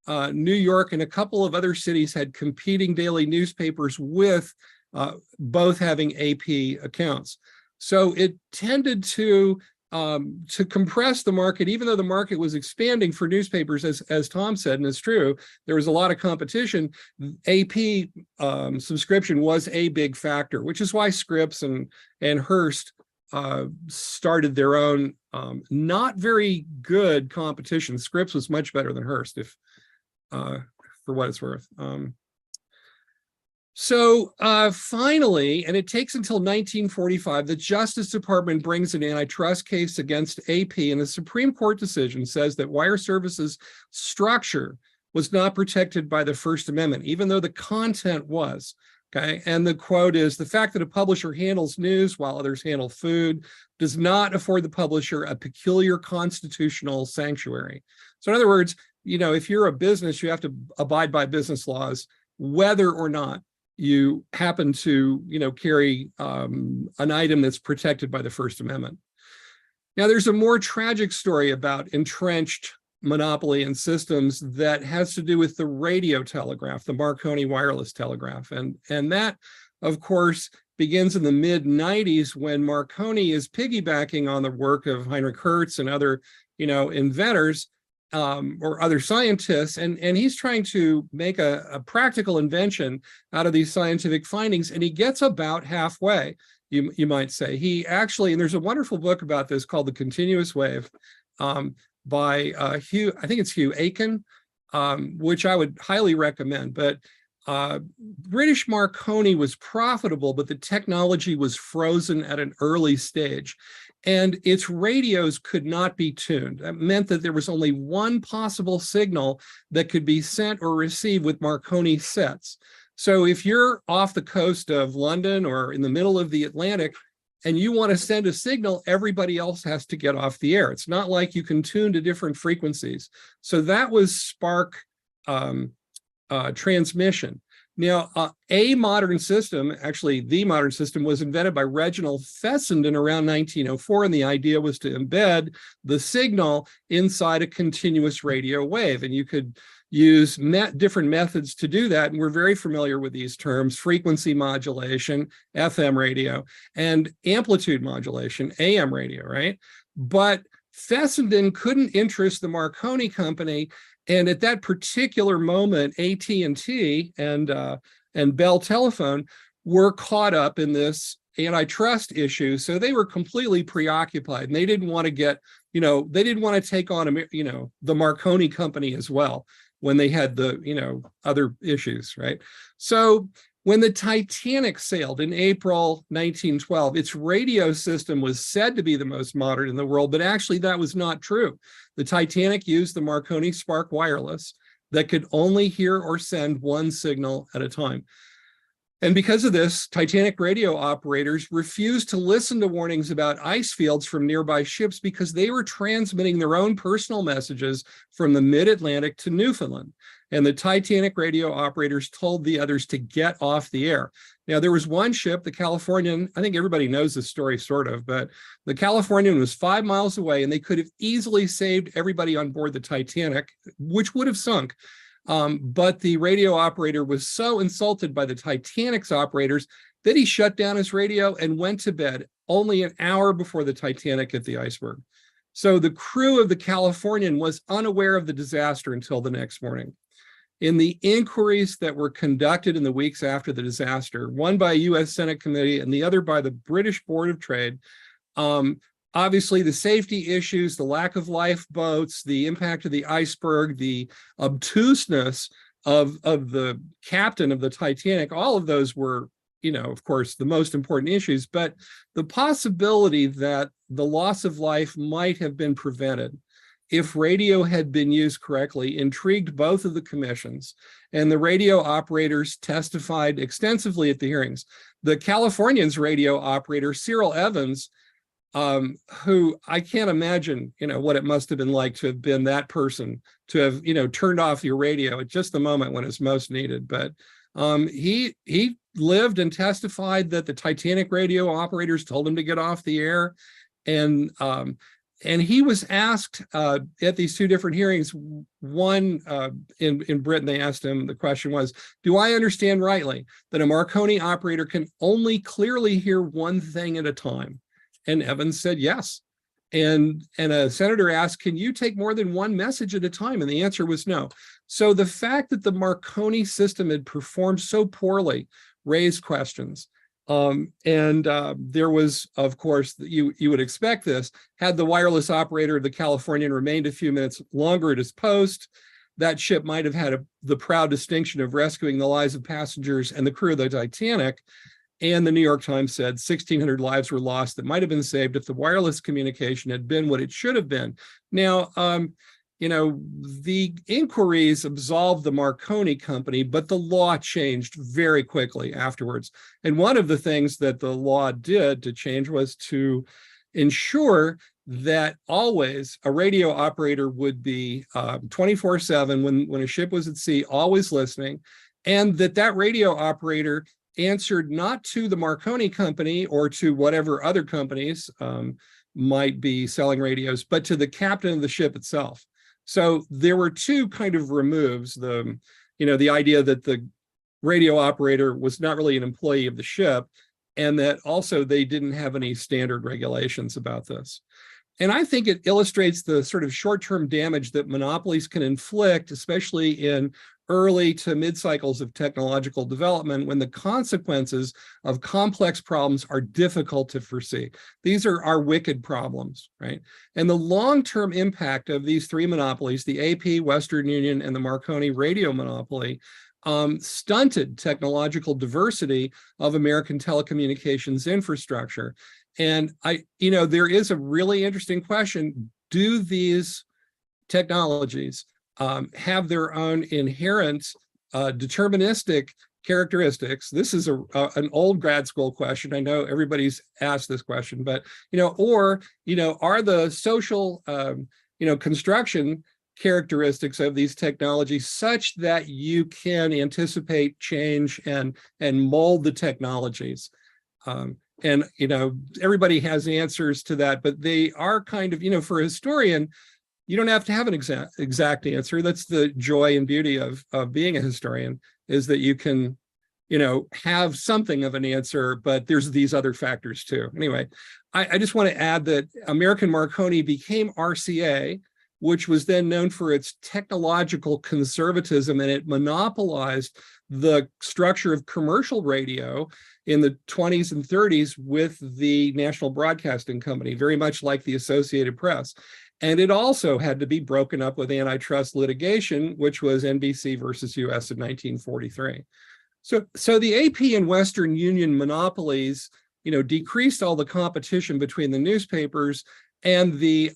New York, and a couple of other cities had competing daily newspapers with both having AP accounts. So it tended to compress the market, even though the market was expanding for newspapers, as Tom said, and it's true, there was a lot of competition. AP subscription was a big factor, which is why Scripps and Hearst started their own not very good competition. Scripps was much better than Hearst, for what it's worth. So finally, and it takes until 1945, the Justice Department brings an antitrust case against AP, and the Supreme Court decision says that wire services structure was not protected by the First Amendment, even though the content was. Okay, and the quote is, the fact that a publisher handles news while others handle food does not afford the publisher a peculiar constitutional sanctuary. So in other words, you know, if you're a business, you have to abide by business laws, whether or not you happen to, you know, carry an item that's protected by the First Amendment. Now, there's a more tragic story about entrenched monopoly and systems that has to do with the radio telegraph, the Marconi wireless telegraph. And that, of course, begins in the mid-90s when Marconi is piggybacking on the work of Heinrich Hertz and other, you know, inventors or other scientists, and he's trying to make a practical invention out of these scientific findings, and he gets about halfway, you might say. He actually, and there's a wonderful book about this called The Continuous Wave by Hugh, I think it's Hugh Aiken, which I would highly recommend. But British Marconi was profitable, but the technology was frozen at an early stage, and its radios could not be tuned. That meant that there was only one possible signal that could be sent or received with Marconi sets. So if you're off the coast of London or in the middle of the Atlantic and you want to send a signal, everybody else has to get off the air. It's not like you can tune to different frequencies. So that was spark transmission. Now, a modern system, actually the modern system, was invented by Reginald Fessenden around 1904, and the idea was to embed the signal inside a continuous radio wave. And you could use different methods to do that, and we're very familiar with these terms: frequency modulation, FM radio, and amplitude modulation, AM radio, right? But Fessenden couldn't interest the Marconi company, and at that particular moment, AT&T and Bell Telephone were caught up in this antitrust issue. So they were completely preoccupied, and they didn't want to get, you know, they didn't want to take on, you know, the Marconi company as well when they had the, you know, other issues, right? So When the Titanic sailed in April 1912, its radio system was said to be the most modern in the world, but actually that was not true. The Titanic used the Marconi Spark wireless that could only hear or send one signal at a time. And because of this, Titanic radio operators refused to listen to warnings about ice fields from nearby ships because they were transmitting their own personal messages from the mid-Atlantic to Newfoundland. And the Titanic radio operators told the others to get off the air. Now, there was one ship, the Californian, I think everybody knows this story sort of, but the Californian was 5 miles away and they could have easily saved everybody on board the Titanic, which would have sunk. But the radio operator was so insulted by the Titanic's operators that he shut down his radio and went to bed only an hour before the Titanic hit the iceberg. So the crew of the Californian was unaware of the disaster until the next morning. In the inquiries that were conducted in the weeks after the disaster, one by a U.S. Senate committee and the other by the British Board of Trade, obviously, the safety issues, the lack of lifeboats, the impact of the iceberg, the obtuseness of the captain of the Titanic, all of those were, of course, the most important issues. But the possibility that the loss of life might have been prevented if radio had been used correctly intrigued both of the commissions, and the radio operators testified extensively at the hearings. The Californian's radio operator, Cyril Evans, who I can't imagine, what it must have been like to have been that person, to have, turned off your radio at just the moment when it's most needed. But he lived and testified that the Titanic radio operators told him to get off the air. And he was asked at these two different hearings, one in Britain, they asked him, the question was, do I understand rightly that a Marconi operator can only clearly hear one thing at a time? And Evans said yes. And a senator asked, can you take more than one message at a time? And the answer was no. So the fact that the Marconi system had performed so poorly raised questions. There was, of course, you would expect this, had the wireless operator of the Californian remained a few minutes longer at his post, that ship might have had the proud distinction of rescuing the lives of passengers and the crew of the Titanic. And the New York Times said 1,600 lives were lost that might have been saved if the wireless communication had been what it should have been. Now, the inquiries absolved the Marconi company, but the law changed very quickly afterwards. And one of the things that the law did to change was to ensure that always a radio operator would be 24/7 when a ship was at sea, always listening, and that radio operator answered not to the Marconi company or to whatever other companies might be selling radios, but to the captain of the ship itself. So there were two kind of removes, the idea that the radio operator was not really an employee of the ship, and that also they didn't have any standard regulations about this. And I think it illustrates the sort of short-term damage that monopolies can inflict, especially in early to mid cycles of technological development, when the consequences of complex problems are difficult to foresee. These are our wicked problems, right? And the long-term impact of these three monopolies, the AP, Western Union, and the Marconi radio monopoly, stunted technological diversity of American telecommunications infrastructure. And there is a really interesting question. Do these technologies have their own inherent deterministic characteristics? This is an old grad school question. I know everybody's asked this question, but, are the social, construction characteristics of these technologies such that you can anticipate change and mold the technologies? And everybody has answers to that, but they are kind of, for a historian, you don't have to have an exact answer. That's the joy and beauty of being a historian, is that you can, have something of an answer, but there's these other factors too. Anyway, I just want to add that American Marconi became RCA, which was then known for its technological conservatism, and it monopolized the structure of commercial radio in the 20s and 30s with the National Broadcasting Company, very much like the Associated Press. And it also had to be broken up with antitrust litigation, which was NBC versus US in 1943. So the AP and Western Union monopolies, decreased all the competition between the newspapers, and the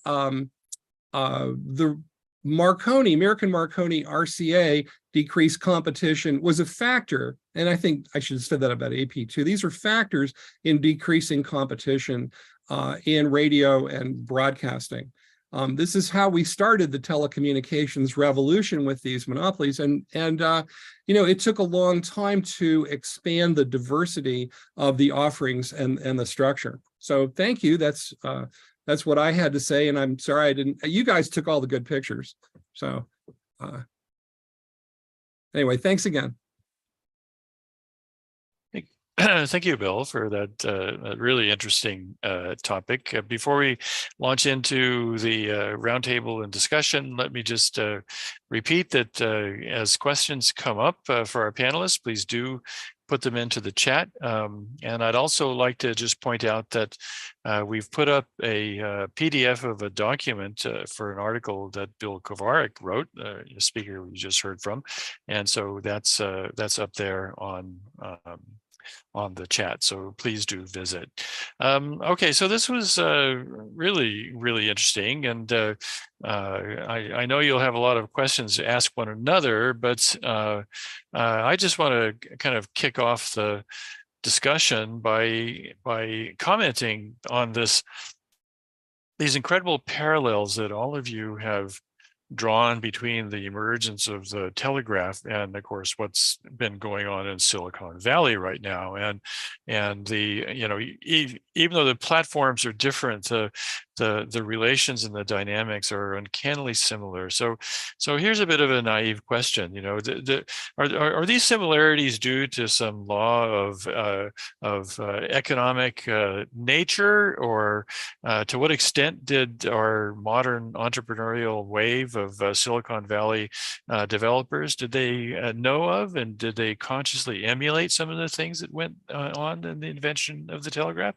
Marconi, American Marconi RCA decreased competition was a factor. And I think I should have said that about AP too. These are factors in decreasing competition in radio and broadcasting. This is how we started the telecommunications revolution with these monopolies. And it took a long time to expand the diversity of the offerings and the structure. So thank you. That's what I had to say. And I'm sorry you guys took all the good pictures. So anyway, thanks again. Thank you, Bill, for that really interesting topic. Before we launch into the roundtable and discussion, let me just repeat that as questions come up for our panelists, please do put them into the chat. And I'd also like to just point out that we've put up a PDF of a document for an article that Bill Kovarik wrote, the speaker we just heard from. And so that's up there on the chat, so please do visit. Okay, so this was really, really interesting, and I know you'll have a lot of questions to ask one another, but I just want to kind of kick off the discussion by commenting on these incredible parallels that all of you have drawn between the emergence of the telegraph and, of course, what's been going on in Silicon Valley right now. And the even though the platforms are different, the relations and the dynamics are uncannily similar. So here's a bit of a naive question. Are these similarities due to some law of economic nature, or to what extent did our modern entrepreneurial wave of Silicon Valley developers, did they know of, and did they consciously emulate some of the things that went on in the invention of the telegraph?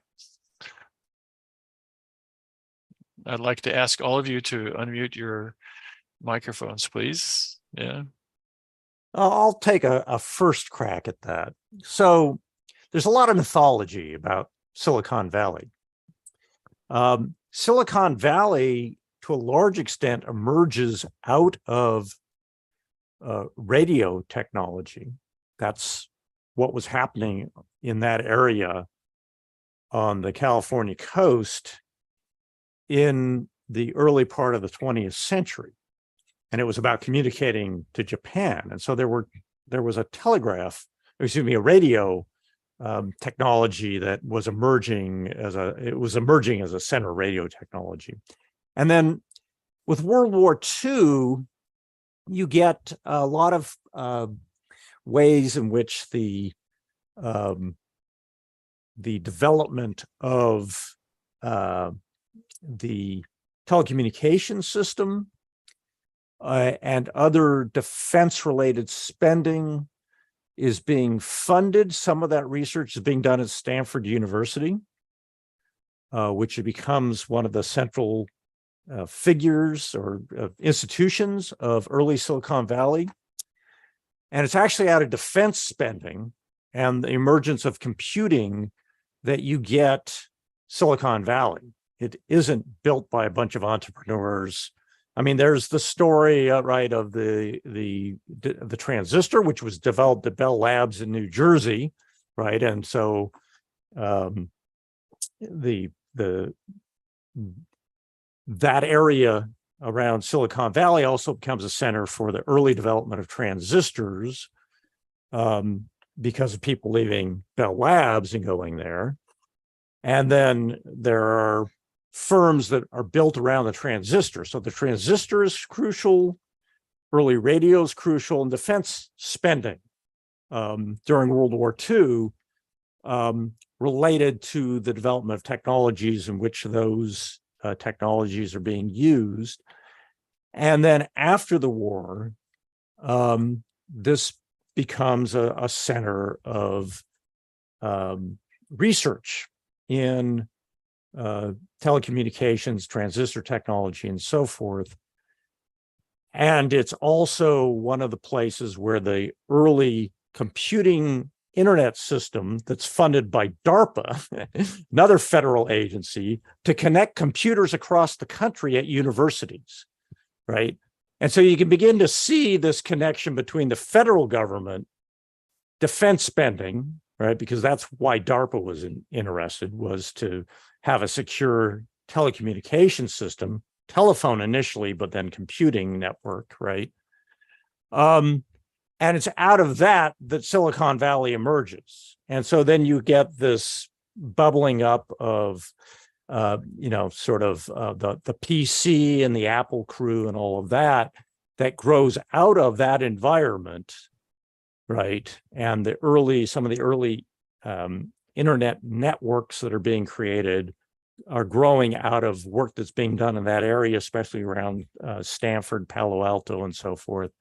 I'd like to ask all of you to unmute your microphones, please. Yeah. I'll take a first crack at that. So there's a lot of mythology about Silicon Valley. Silicon Valley, to a large extent, emerges out of radio technology. That's what was happening in that area on the California coast in the early part of the 20th century. And it was about communicating to Japan. And so there was a radio technology that was emerging as a center radio technology. And then with World War II, you get a lot of ways in which the development of the telecommunications system and other defense-related spending is being funded. Some of that research is being done at Stanford University, which becomes one of the central figures or institutions of early Silicon Valley. And it's actually out of defense spending and the emergence of computing that you get Silicon Valley. It isn't built by a bunch of entrepreneurs. I mean, there's the story, right, of the transistor, which was developed at Bell Labs in New Jersey, right? And so that area around Silicon Valley also becomes a center for the early development of transistors because of people leaving Bell Labs and going there. And then there are firms that are built around the transistor. So the transistor is crucial, early radio is crucial, and defense spending during World War II related to the development of technologies in which those technologies are being used. And then after the war, this becomes a center of research in telecommunications, transistor technology, and so forth. And it's also one of the places where the early computing internet system that's funded by DARPA, another federal agency, to connect computers across the country at universities, right? And so you can begin to see this connection between the federal government, defense spending, right? Because that's why DARPA was interested, was to have a secure telecommunication system, telephone initially, but then computing network, right? And it's out of that that Silicon Valley emerges. And so then you get this bubbling up of, sort of the PC and the Apple crew and all of that grows out of that environment, right? And some of the early internet networks that are being created are growing out of work that's being done in that area, especially around Stanford, Palo Alto, and so forth.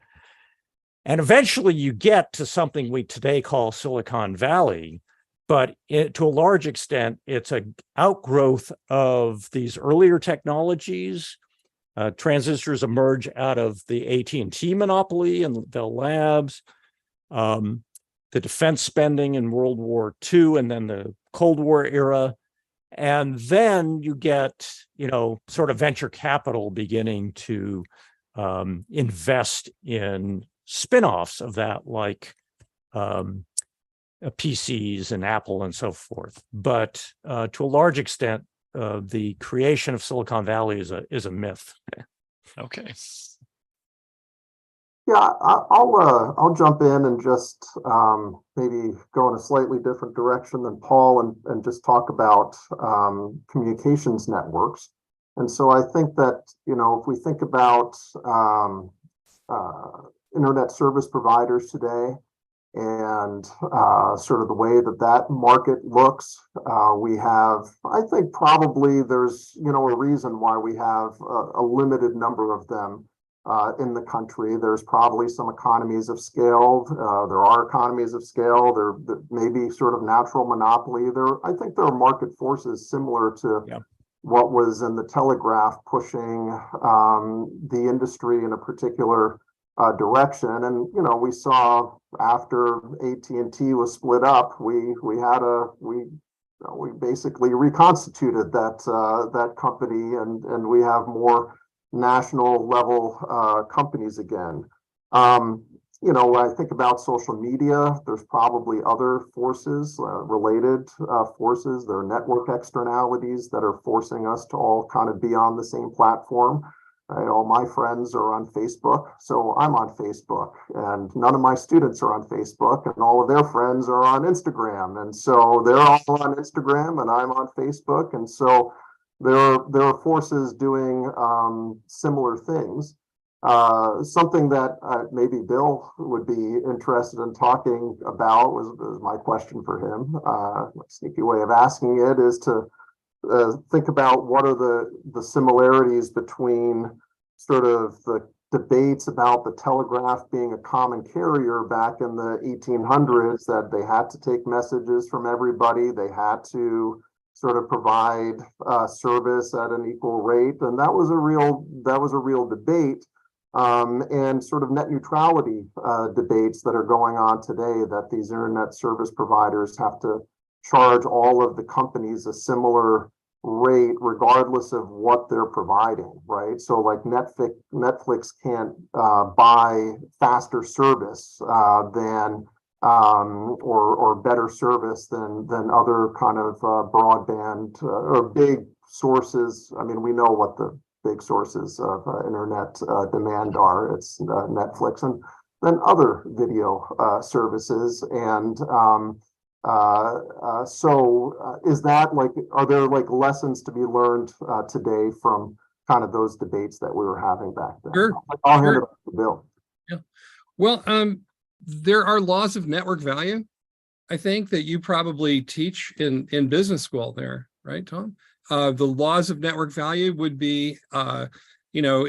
And eventually you get to something we today call Silicon Valley, but to a large extent, it's an outgrowth of these earlier technologies. Transistors emerge out of the AT&T monopoly and Bell Labs, the defense spending in World War II, and then the Cold War era. And then you get, sort of venture capital beginning to invest in spin-offs of that, like PCs and Apple and so forth. But to a large extent, the creation of Silicon Valley is a myth. Okay. Yeah, I'll jump in and just maybe go in a slightly different direction than Paul and just talk about communications networks. And so I think that, if we think about internet service providers today and sort of the way that market looks, we have, I think probably there's, a reason why we have a limited number of them in the country. There's probably some economies of scale. There are economies of scale. There may be sort of natural monopoly. I think there are market forces similar to what was in the Telegraph pushing the industry in a particular direction. And we saw after AT&T was split up, we basically reconstituted that company, and we have more national level companies again. When I think about social media, there's probably other forces, related forces. There are network externalities that are forcing us to all kind of be on the same platform. Right? All my friends are on Facebook, so I'm on Facebook, and none of my students are on Facebook, and all of their friends are on Instagram, and so they're all on Instagram, and I'm on Facebook, and so there are forces doing similar things. Something that maybe Bill would be interested in talking about was my question for him. A sneaky way of asking it is to think about what are the similarities between sort of the debates about the telegraph being a common carrier back in the 1800s, that they had to take messages from everybody, they had to sort of provide service at an equal rate, and that was a real debate, and sort of net neutrality debates that are going on today, that these internet service providers have to charge all of the companies a similar rate regardless of what they're providing, right? So like Netflix can't buy faster service than or better service than other kind of broadband or big sources. I mean, we know what the big sources of internet demand are. It's Netflix and then other video services. And so is that like, are there like lessons to be learned today from kind of those debates that we were having back then? Sure. I'll hand it off to Bill. Yeah. Well, there are laws of network value, I think, that you probably teach in business school there, right, Tom? The laws of network value would be, they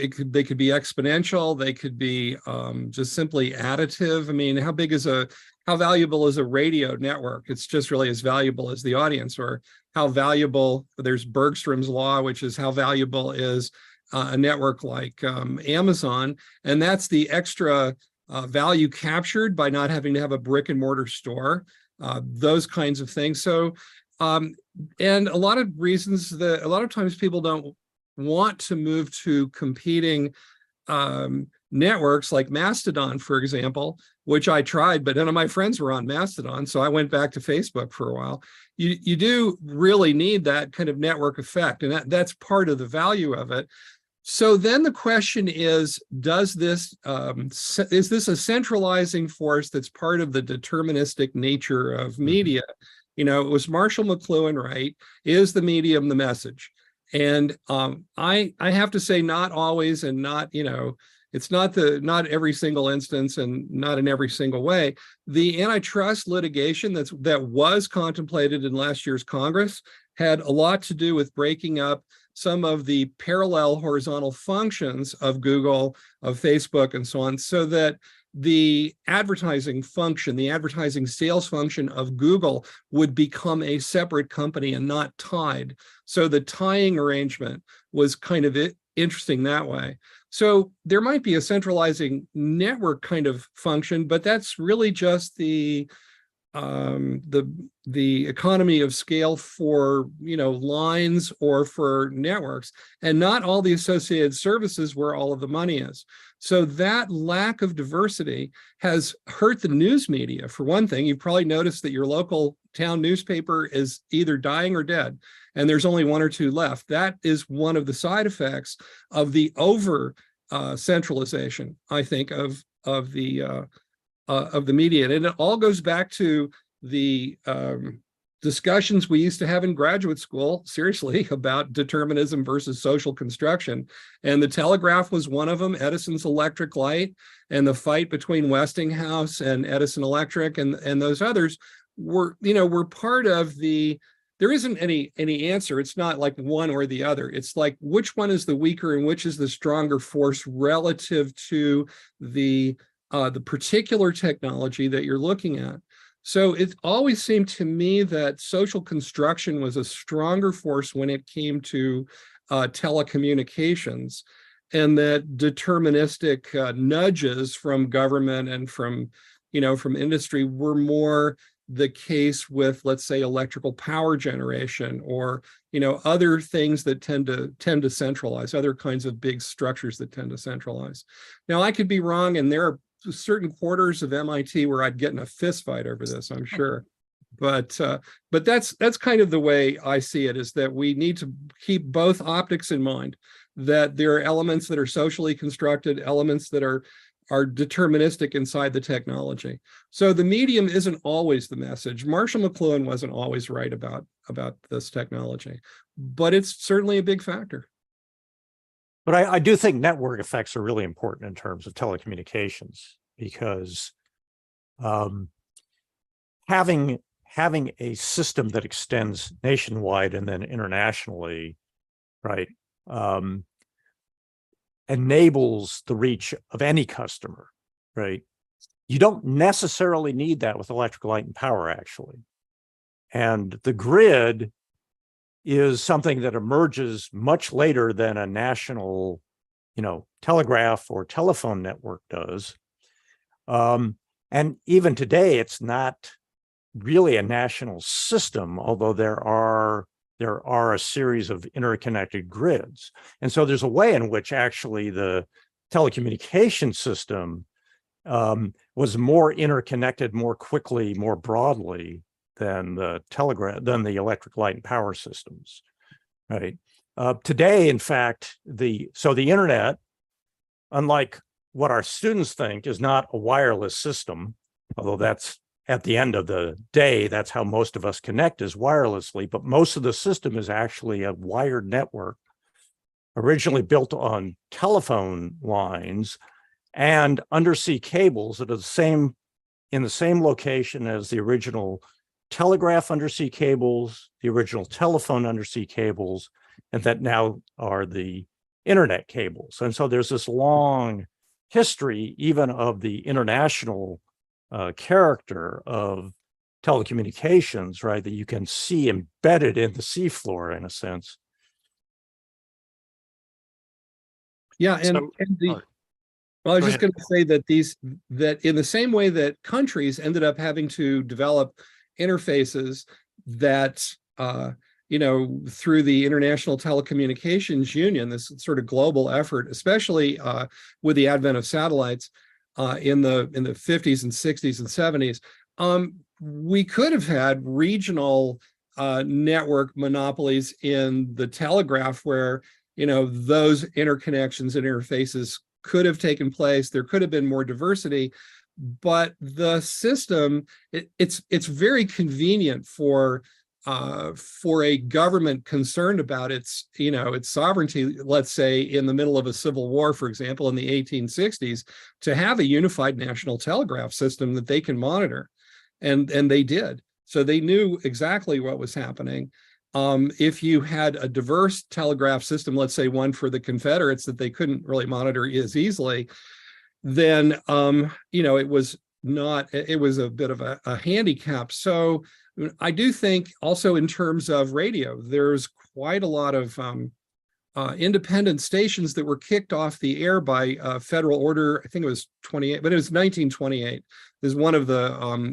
could be exponential. They could be just simply additive. I mean, how valuable is a radio network? It's just really as valuable as the audience. Or how valuable, there's Bergstrom's law, which is how valuable is a network like Amazon. And that's the extra value captured by not having to have a brick and mortar store, those kinds of things. So, and a lot of reasons that a lot of times people don't want to move to competing networks like Mastodon, for example, which I tried, but none of my friends were on Mastodon, so I went back to Facebook for a while. You do really need that kind of network effect, and that's part of the value of it. So then the question is, is this a centralizing force that's part of the deterministic nature of media? You know, it was Marshall McLuhan, right? Is the medium the message? And I have to say, not always, and not, you know, it's not every single instance and not in every single way. The antitrust litigation that was contemplated in last year's Congress had a lot to do with breaking up some of the parallel horizontal functions of Google, of Facebook, and so on, so that the advertising function, the advertising sales function of Google would become a separate company and not tied. So the tying arrangement was kind of interesting that way. So there might be a centralizing network kind of function, but that's really just the economy of scale for, you know, lines or for networks, and not all the associated services where all of the money is. So that lack of diversity has hurt the news media. For one thing, you've probably noticed that your local town newspaper is either dying or dead, and there's only one or two left. That is one of the side effects of the over centralization, I think, of the media. And it all goes back to the discussions we used to have in graduate school, seriously, about determinism versus social construction. And the Telegraph was one of them, Edison's electric light, and the fight between Westinghouse and Edison Electric and those others were part of the, there isn't any answer. It's not like one or the other. It's like, which one is the weaker and which is the stronger force relative to the particular technology that you're looking at. So it always seemed to me that social construction was a stronger force when it came to telecommunications, and that deterministic nudges from government and from industry were more the case with, let's say, electrical power generation, or other things that tend to centralize, other kinds of big structures that tend to centralize. Now, I could be wrong, and there are certain quarters of MIT where I'd get in a fist fight over this, I'm sure. But that's kind of the way I see it, is that we need to keep both optics in mind, that there are elements that are socially constructed, elements that are deterministic inside the technology. So the medium isn't always the message. Marshall McLuhan wasn't always right about this technology, but it's certainly a big factor. But I do think network effects are really important in terms of telecommunications, because having a system that extends nationwide and then internationally, right, enables the reach of any customer, right? You don't necessarily need that with electric light and power, actually. And the grid is something that emerges much later than a national, telegraph or telephone network does. And even today, it's not really a national system, although there are a series of interconnected grids. And so there's a way in which actually the telecommunication system was more interconnected more quickly, more broadly than the electric light and power systems, right? Today, in fact, the internet, unlike what our students think, is not a wireless system, although that's at the end of the day, that's how most of us connect, is wirelessly, but most of the system is actually a wired network, originally built on telephone lines and undersea cables that are in the same location as the original telegraph undersea cables, the original telephone undersea cables, and that now are the internet cables. And so there's this long history, even of the international character of telecommunications, right, that you can see embedded in the seafloor, in a sense. Yeah, and Well, I was Go just ahead. going to say that in the same way that countries ended up having to develop interfaces that, through the International Telecommunications Union, this sort of global effort, especially with the advent of satellites in the 50s and 60s and 70s, we could have had regional network monopolies in the telegraph where, those interconnections and interfaces could have taken place. There could have been more diversity, but the system, it's very convenient for a government concerned about its sovereignty, let's say in the middle of a civil war, for example, in the 1860s, to have a unified national telegraph system that they can monitor. And they did. So they knew exactly what was happening. If you had a diverse telegraph system, let's say one for the Confederates that they couldn't really monitor as easily, then it was a bit of a handicap. So I do think also in terms of radio, there's quite a lot of independent stations that were kicked off the air by federal order. I think it was 28, but it was 1928. There's one of the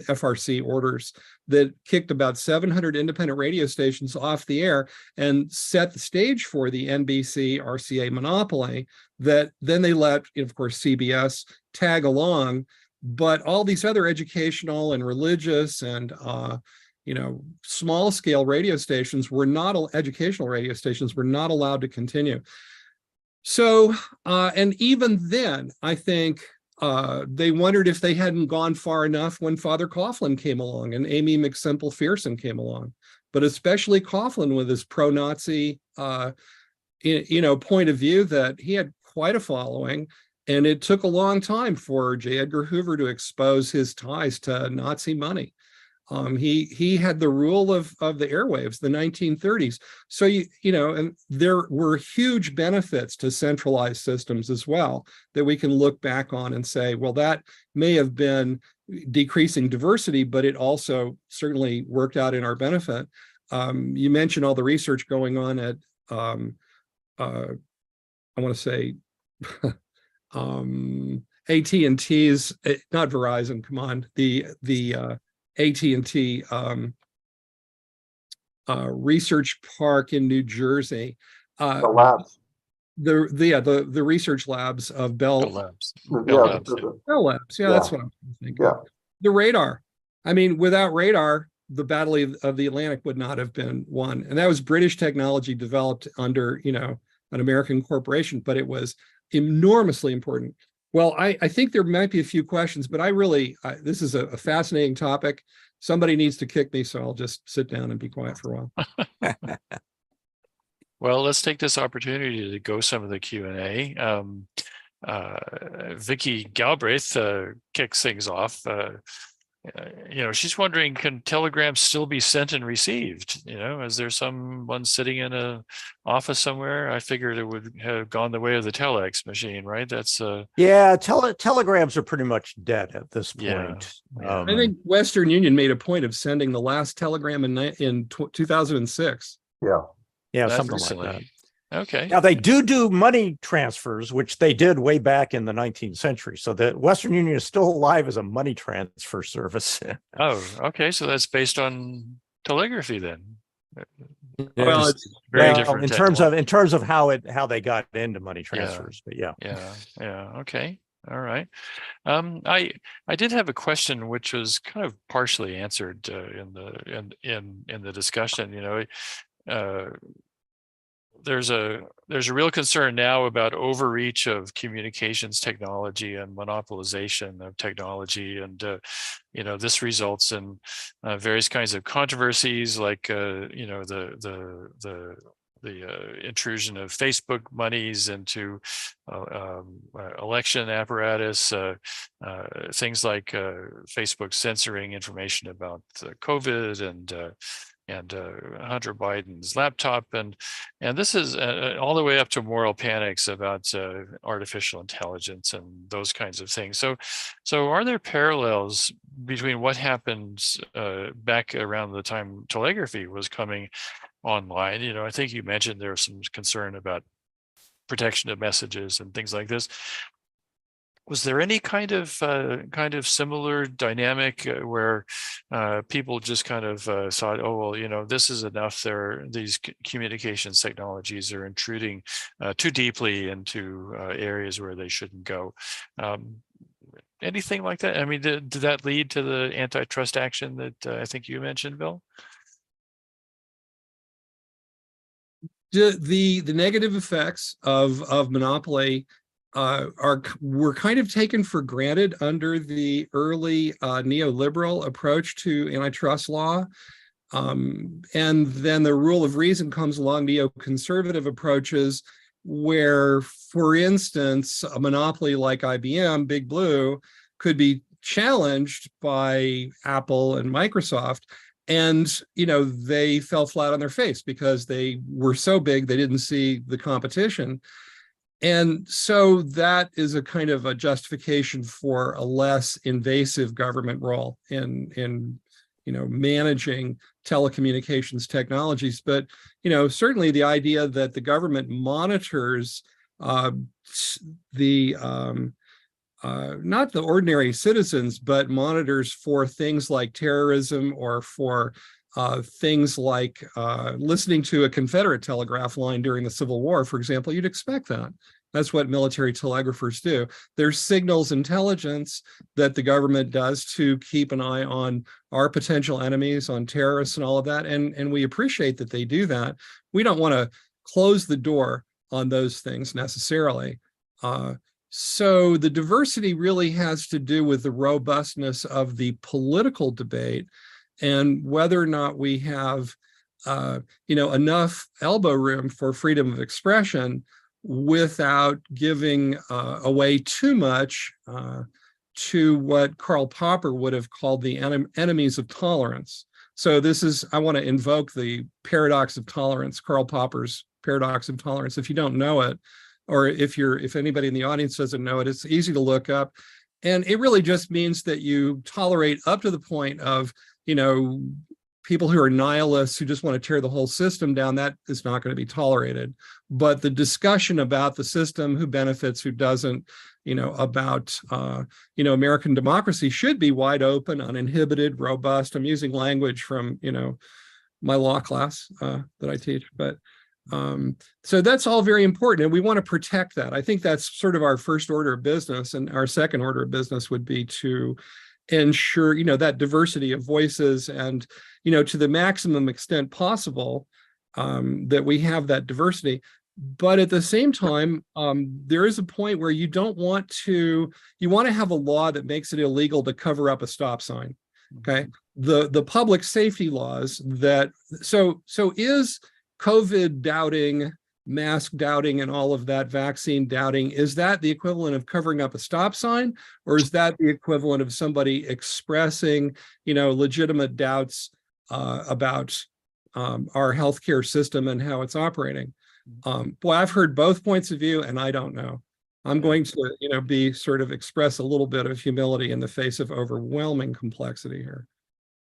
FRC orders that kicked about 700 independent radio stations off the air and set the stage for the NBC RCA monopoly that then they let, of course, CBS tag along. But all these other educational and religious and small scale radio stations educational radio stations were not allowed to continue. So, and even then, I think they wondered if they hadn't gone far enough when Father Coughlin came along and Amy McSimple-Fearson came along, but especially Coughlin with his pro-Nazi, point of view that he had quite a following. And it took a long time for J. Edgar Hoover to expose his ties to Nazi money. He had the rule of the airwaves, the 1930s. So, and there were huge benefits to centralized systems as well that we can look back on and say, well, that may have been decreasing diversity, but it also certainly worked out in our benefit. You mentioned all the research going on at, I want to say, AT&T's, not Verizon, come on, the AT&T research park in New Jersey. The labs. The research labs of Bell Labs. Bell Labs. Yeah, that's what I'm thinking. Yeah. The radar. I mean, without radar, the Battle of the Atlantic would not have been won. And that was British technology developed under, an American corporation, but it was enormously important. Well, I think there might be a few questions, but this is a fascinating topic. Somebody needs to kick me, so I'll just sit down and be quiet for a while. Well, let's take this opportunity to go some of the Q&A. Vicky Galbraith kicks things off. She's wondering, can telegrams still be sent and received? Is there someone sitting in a office somewhere? I figured it would have gone the way of the telex machine, right? That's telegrams are pretty much dead at this point. Yeah. I think Western Union made a point of sending the last telegram in 2006. Yeah, That's something recently. like that. Okay. Now they do money transfers, which they did way back in the 19th century. So the Western Union is still alive as a money transfer service. Oh, okay. So that's based on telegraphy then. Well, it's very different in terms of how they got into money transfers. But yeah. Okay. All right. I did have a question which was kind of partially answered in the discussion. There's a real concern now about overreach of communications technology and monopolization of technology, and this results in various kinds of controversies, like the intrusion of Facebook monies into election apparatus, things like Facebook censoring information about COVID and Hunter Biden's laptop, and this is all the way up to moral panics about artificial intelligence and those kinds of things. So are there parallels between what happened back around the time telegraphy was coming online? I think you mentioned there was some concern about protection of messages and things like this. Was there any kind of similar dynamic where people just kind of thought, oh well, you know, this is enough. These communications technologies are intruding too deeply into areas where they shouldn't go. Anything like that? I mean, did that lead to the antitrust action that I think you mentioned, Bill? The negative effects of monopoly were kind of taken for granted under the early neoliberal approach to antitrust law. And then the rule of reason comes along, neoconservative approaches, where, for instance, a monopoly like IBM, Big Blue, could be challenged by Apple and Microsoft. And, you know, they fell flat on their face because they were so big, they didn't see the competition. And so that is a kind of a justification for a less invasive government role in you know, managing telecommunications technologies. But, you know, certainly the idea that the government monitors not the ordinary citizens, but monitors for things like terrorism or for things like listening to a Confederate telegraph line during the Civil War, for example, you'd expect that. That's what military telegraphers do. There's signals intelligence that the government does to keep an eye on our potential enemies, on terrorists and all of that. And we appreciate that they do that. We don't want to close the door on those things necessarily. So the diversity really has to do with the robustness of the political debate and whether or not we have, you know, enough elbow room for freedom of expression without giving away too much to what Karl Popper would have called the enemies of tolerance. So this is, I want to invoke the paradox of tolerance, Karl Popper's paradox of tolerance. If you don't know it, or if anybody in the audience doesn't know it, it's easy to look up. And it really just means that you tolerate up to the point of, you know, people who are nihilists who just want to tear the whole system down. That is not going to be tolerated. But the discussion about the system, who benefits, who doesn't, you know, about, you know, American democracy should be wide open, uninhibited, robust. I'm using language from, you know, my law class that I teach. But so that's all very important, and we want to protect that. I think that's sort of our first order of business, and our second order of business would be to ensure, you know, that diversity of voices, and, you know, to the maximum extent possible, that we have that diversity. But at the same time, there is a point where you don't want to, you want to have a law that makes it illegal to cover up a stop sign. Okay, the public safety laws that so is COVID doubting, mask doubting, and all of that, vaccine doubting, is that the equivalent of covering up a stop sign, or is that the equivalent of somebody expressing, you know, legitimate doubts about our healthcare system and how it's operating? Boy, I've heard both points of view, and I don't know. I'm going to, you know, express a little bit of humility in the face of overwhelming complexity here.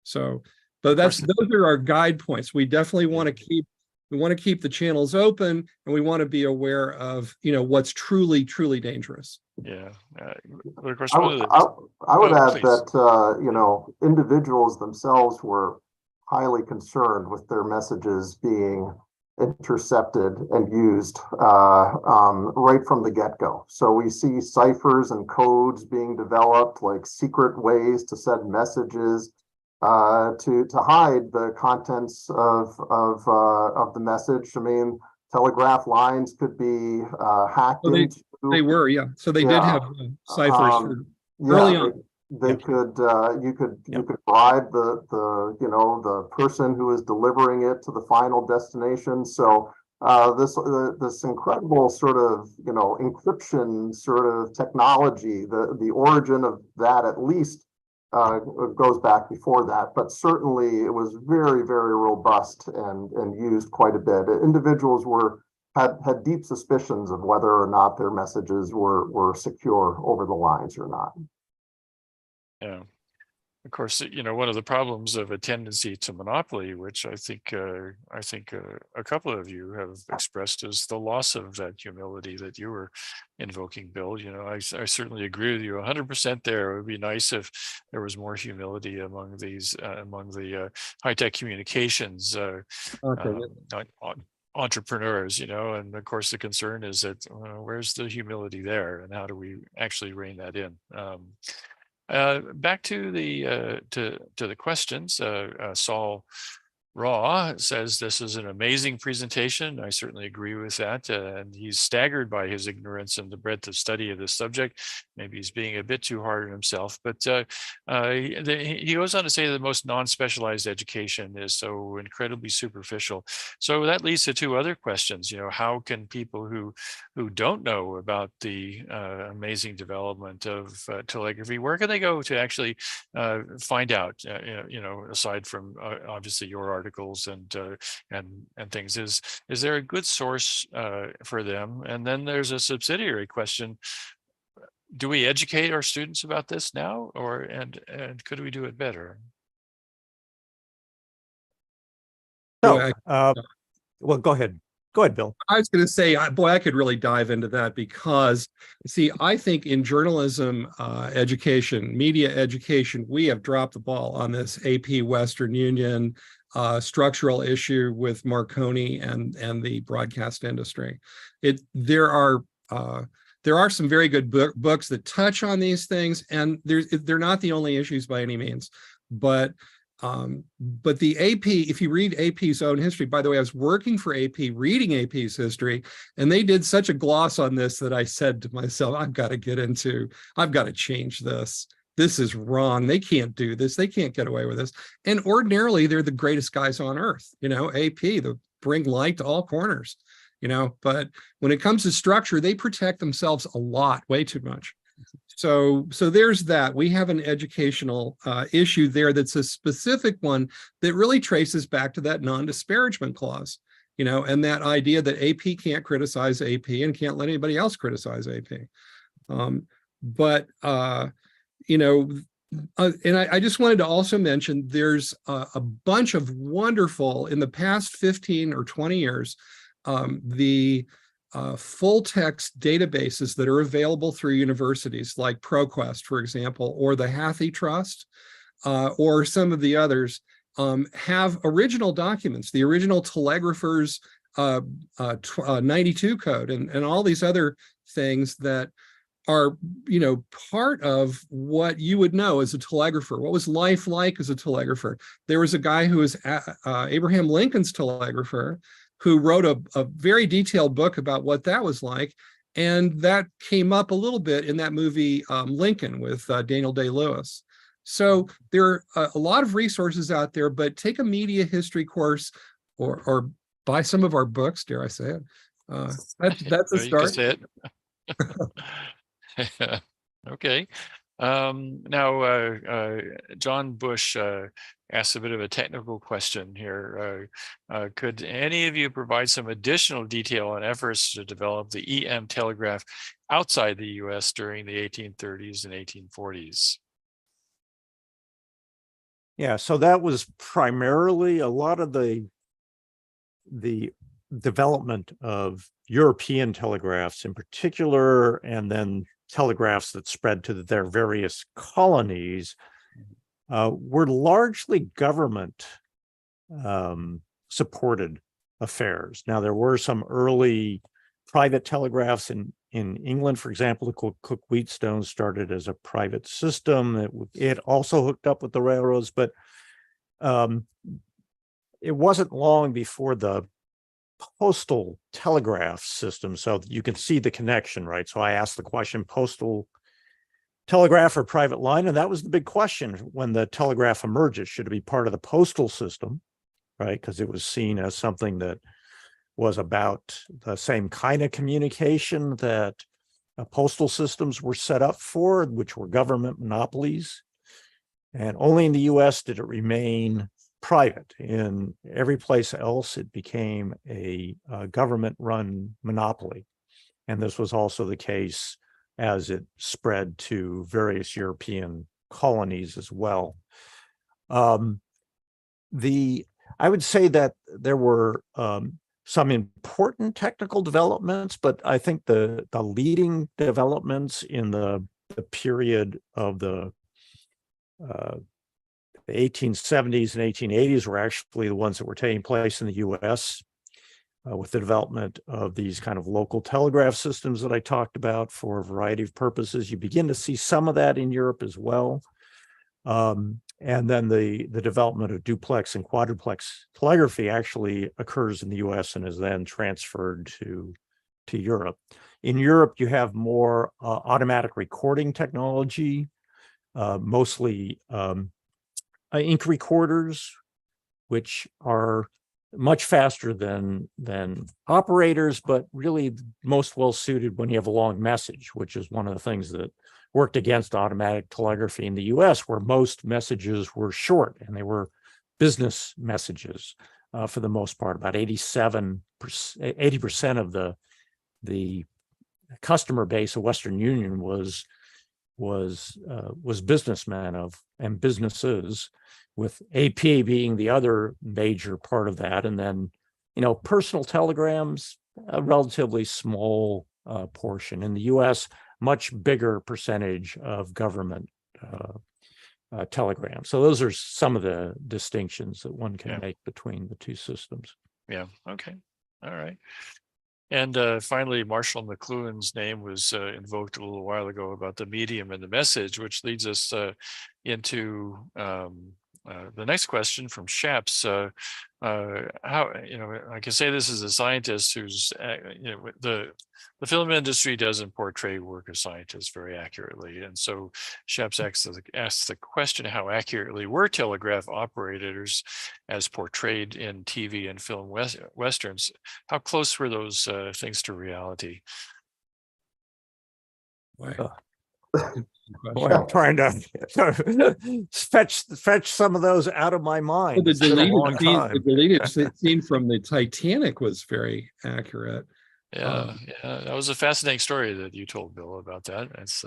So, but those are our guide points. We definitely want to keep. We want to keep the channels open, and we want to be aware of, you know, what's truly, truly dangerous. Yeah. Of course, I would add please. that, you know, individuals themselves were highly concerned with their messages being intercepted and used right from the get-go. So we see ciphers and codes being developed, like secret ways to send messages to hide the contents of the message. I mean, telegraph lines could be hacked into. They were, yeah. So they did have ciphers early on. They could you could bribe the person who is delivering it to the final destination. So this incredible sort of, you know, encryption sort of technology, the origin of that at least goes back before that, but certainly it was very, very robust and used quite a bit. Individuals had deep suspicions of whether or not their messages were secure over the lines or not. Yeah. Of course, one of the problems of a tendency to monopoly, which I think a couple of you have expressed, is the loss of that humility that you were invoking, Bill. I certainly agree with you 100% there. It would be nice if there was more humility among the high-tech communications entrepreneurs, and of course the concern is that where's the humility there, and how do we actually rein that in? Back to the questions. Saul Raw says this is an amazing presentation. I certainly agree with that. And he's staggered by his ignorance and the breadth of study of this subject. Maybe he's being a bit too hard on himself, but he goes on to say the most non-specialized education is so incredibly superficial. So that leads to two other questions. How can people who don't know about the amazing development of telegraphy, where can they go to actually find out, aside from obviously your articles and things, is there a good source for them? And then there's a subsidiary question: do we educate our students about this now, and could we do it better? So, well, go ahead, Bill. I was going to say, boy, I could really dive into that, because, see, I think in journalism education, media education, we have dropped the ball on this AP Western Union structural issue with Marconi and the broadcast industry. There are some very good books that touch on these things, and they're not the only issues by any means. But the AP, if you read AP's own history, by the way, I was working for AP, reading AP's history, and they did such a gloss on this that I said to myself, I've got to change this. This is wrong. They can't do this. They can't get away with this. And ordinarily, they're the greatest guys on earth. AP, they bring light to all corners, but when it comes to structure, they protect themselves a lot, way too much. So there's that. We have an educational issue there that's a specific one that really traces back to that non-disparagement clause, and that idea that AP can't criticize AP and can't let anybody else criticize AP. And I just wanted to also mention there's a bunch of wonderful, in the past 15 or 20 years, the full text databases that are available through universities like ProQuest, for example, or the Hathi Trust, or some of the others, have original documents, the original telegraphers 92 code and all these other things that are, part of what you would know as a telegrapher. What was life like as a telegrapher? There was a guy who was Abraham Lincoln's telegrapher, who wrote a very detailed book about what that was like. And that came up a little bit in that movie, Lincoln, with Daniel Day-Lewis. So there are a lot of resources out there, but take a media history course or buy some of our books, dare I say it. That's a start. You can say it. Okay. Now, John Bush asked a bit of a technical question here. Could any of you provide some additional detail on efforts to develop the EM telegraph outside the US during the 1830s and 1840s? Yeah, so that was primarily a lot of the development of European telegraphs in particular, and then telegraphs that spread to their various colonies, were largely government supported affairs. Now, there were some early private telegraphs in England, for example. The Cook Wheatstone started as a private system. It also hooked up with the railroads, but it wasn't long before the postal telegraph system. So you can see the connection, right? So I asked the question, postal telegraph or private line? And that was the big question when the telegraph emerged. Should it be part of the postal system, right? Because it was seen as something that was about the same kind of communication that postal systems were set up for, which were government monopolies. And only in the US did it remain private. In every place else, it became a government-run monopoly. And this was also the case as it spread to various European colonies as well. I would say that there were some important technical developments, but I think the leading developments in the period of the 1870s and 1880s were actually the ones that were taking place in the U.S. With the development of these kind of local telegraph systems that I talked about for a variety of purposes. You begin to see some of that in Europe as well. And then the development of duplex and quadruplex telegraphy actually occurs in the US and is then transferred to Europe. In Europe, you have more automatic recording technology, mostly ink recorders, which are much faster than operators, but really most well suited when you have a long message, which is one of the things that worked against automatic telegraphy in the US, where most messages were short and they were business messages for the most part. About 80% of the customer base of Western Union was businessmen and businesses, with AP being the other major part of that. And then, personal telegrams, a relatively small portion. In the US, much bigger percentage of government telegrams. So those are some of the distinctions that one can make between the two systems. Yeah. Okay. All right. And finally, Marshall McLuhan's name was invoked a little while ago about the medium and the message, which leads us into the next question from Shaps. How, I can say this as a scientist who's, the film industry doesn't portray work of scientists very accurately. And so Shaps asks the question, how accurately were telegraph operators as portrayed in TV and film westerns? How close were those things to reality? Boy, I'm trying to fetch some of those out of my mind. Well, the deleted scene from the Titanic was very accurate. Yeah, that was a fascinating story that you told, Bill, about that. It's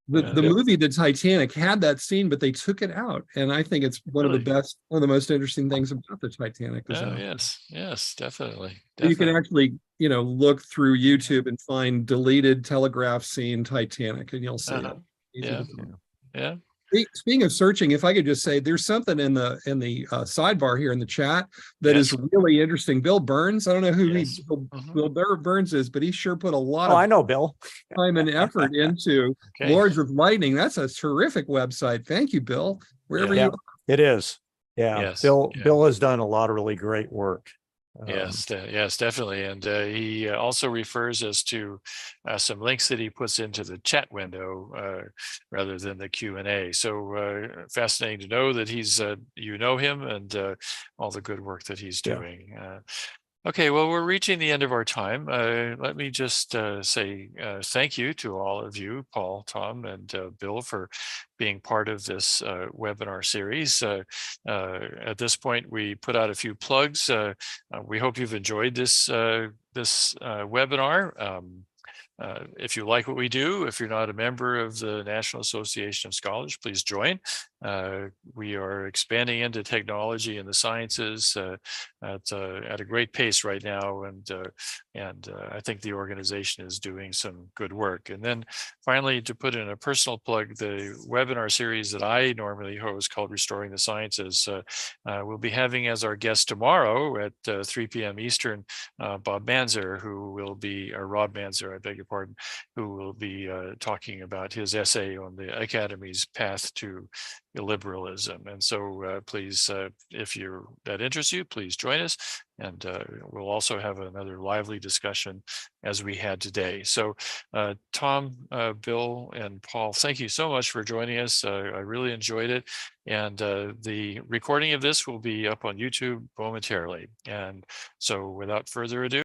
the movie The Titanic had that scene, but they took it out, and I think it's one of the most interesting things about the Titanic. Yes, definitely. You can actually, look through YouTube and find deleted telegraph scene Titanic, and you'll see it. Yeah. Speaking of searching, if I could just say, there's something in the sidebar here in the chat that is really interesting. Bill Burns, I don't know who Bill Burns is, but he sure put a lot of I know Bill. time and effort into Lords of Lightning. That's a terrific website. Thank you, Bill. Wherever you are. It is. Yeah. Yes. Bill has done a lot of really great work. Yes, definitely. And he also refers us to some links that he puts into the chat window rather than the Q&A. So fascinating to know that he's, you know him, and all the good work that he's doing. Okay, well, we're reaching the end of our time. Let me just say thank you to all of you, Paul, Tom, and Bill, for being part of this webinar series. At this point, we put out a few plugs. We hope you've enjoyed this webinar. If you like what we do, if you're not a member of the National Association of Scholars, please join. We are expanding into technology and the sciences at a great pace right now, and I think the organization is doing some good work. And then finally, to put in a personal plug, the webinar series that I normally host, called Restoring the Sciences, we'll be having as our guest tomorrow at 3 p.m. Eastern, Bob Manzer, who will be, or Rob Manzer, I beg your pardon, who will be talking about his essay on the Academy's path to illiberalism. And so please, if that interests you, please join us. And we'll also have another lively discussion as we had today. So Tom, Bill, and Paul, thank you so much for joining us. I really enjoyed it. And the recording of this will be up on YouTube momentarily. And so without further ado,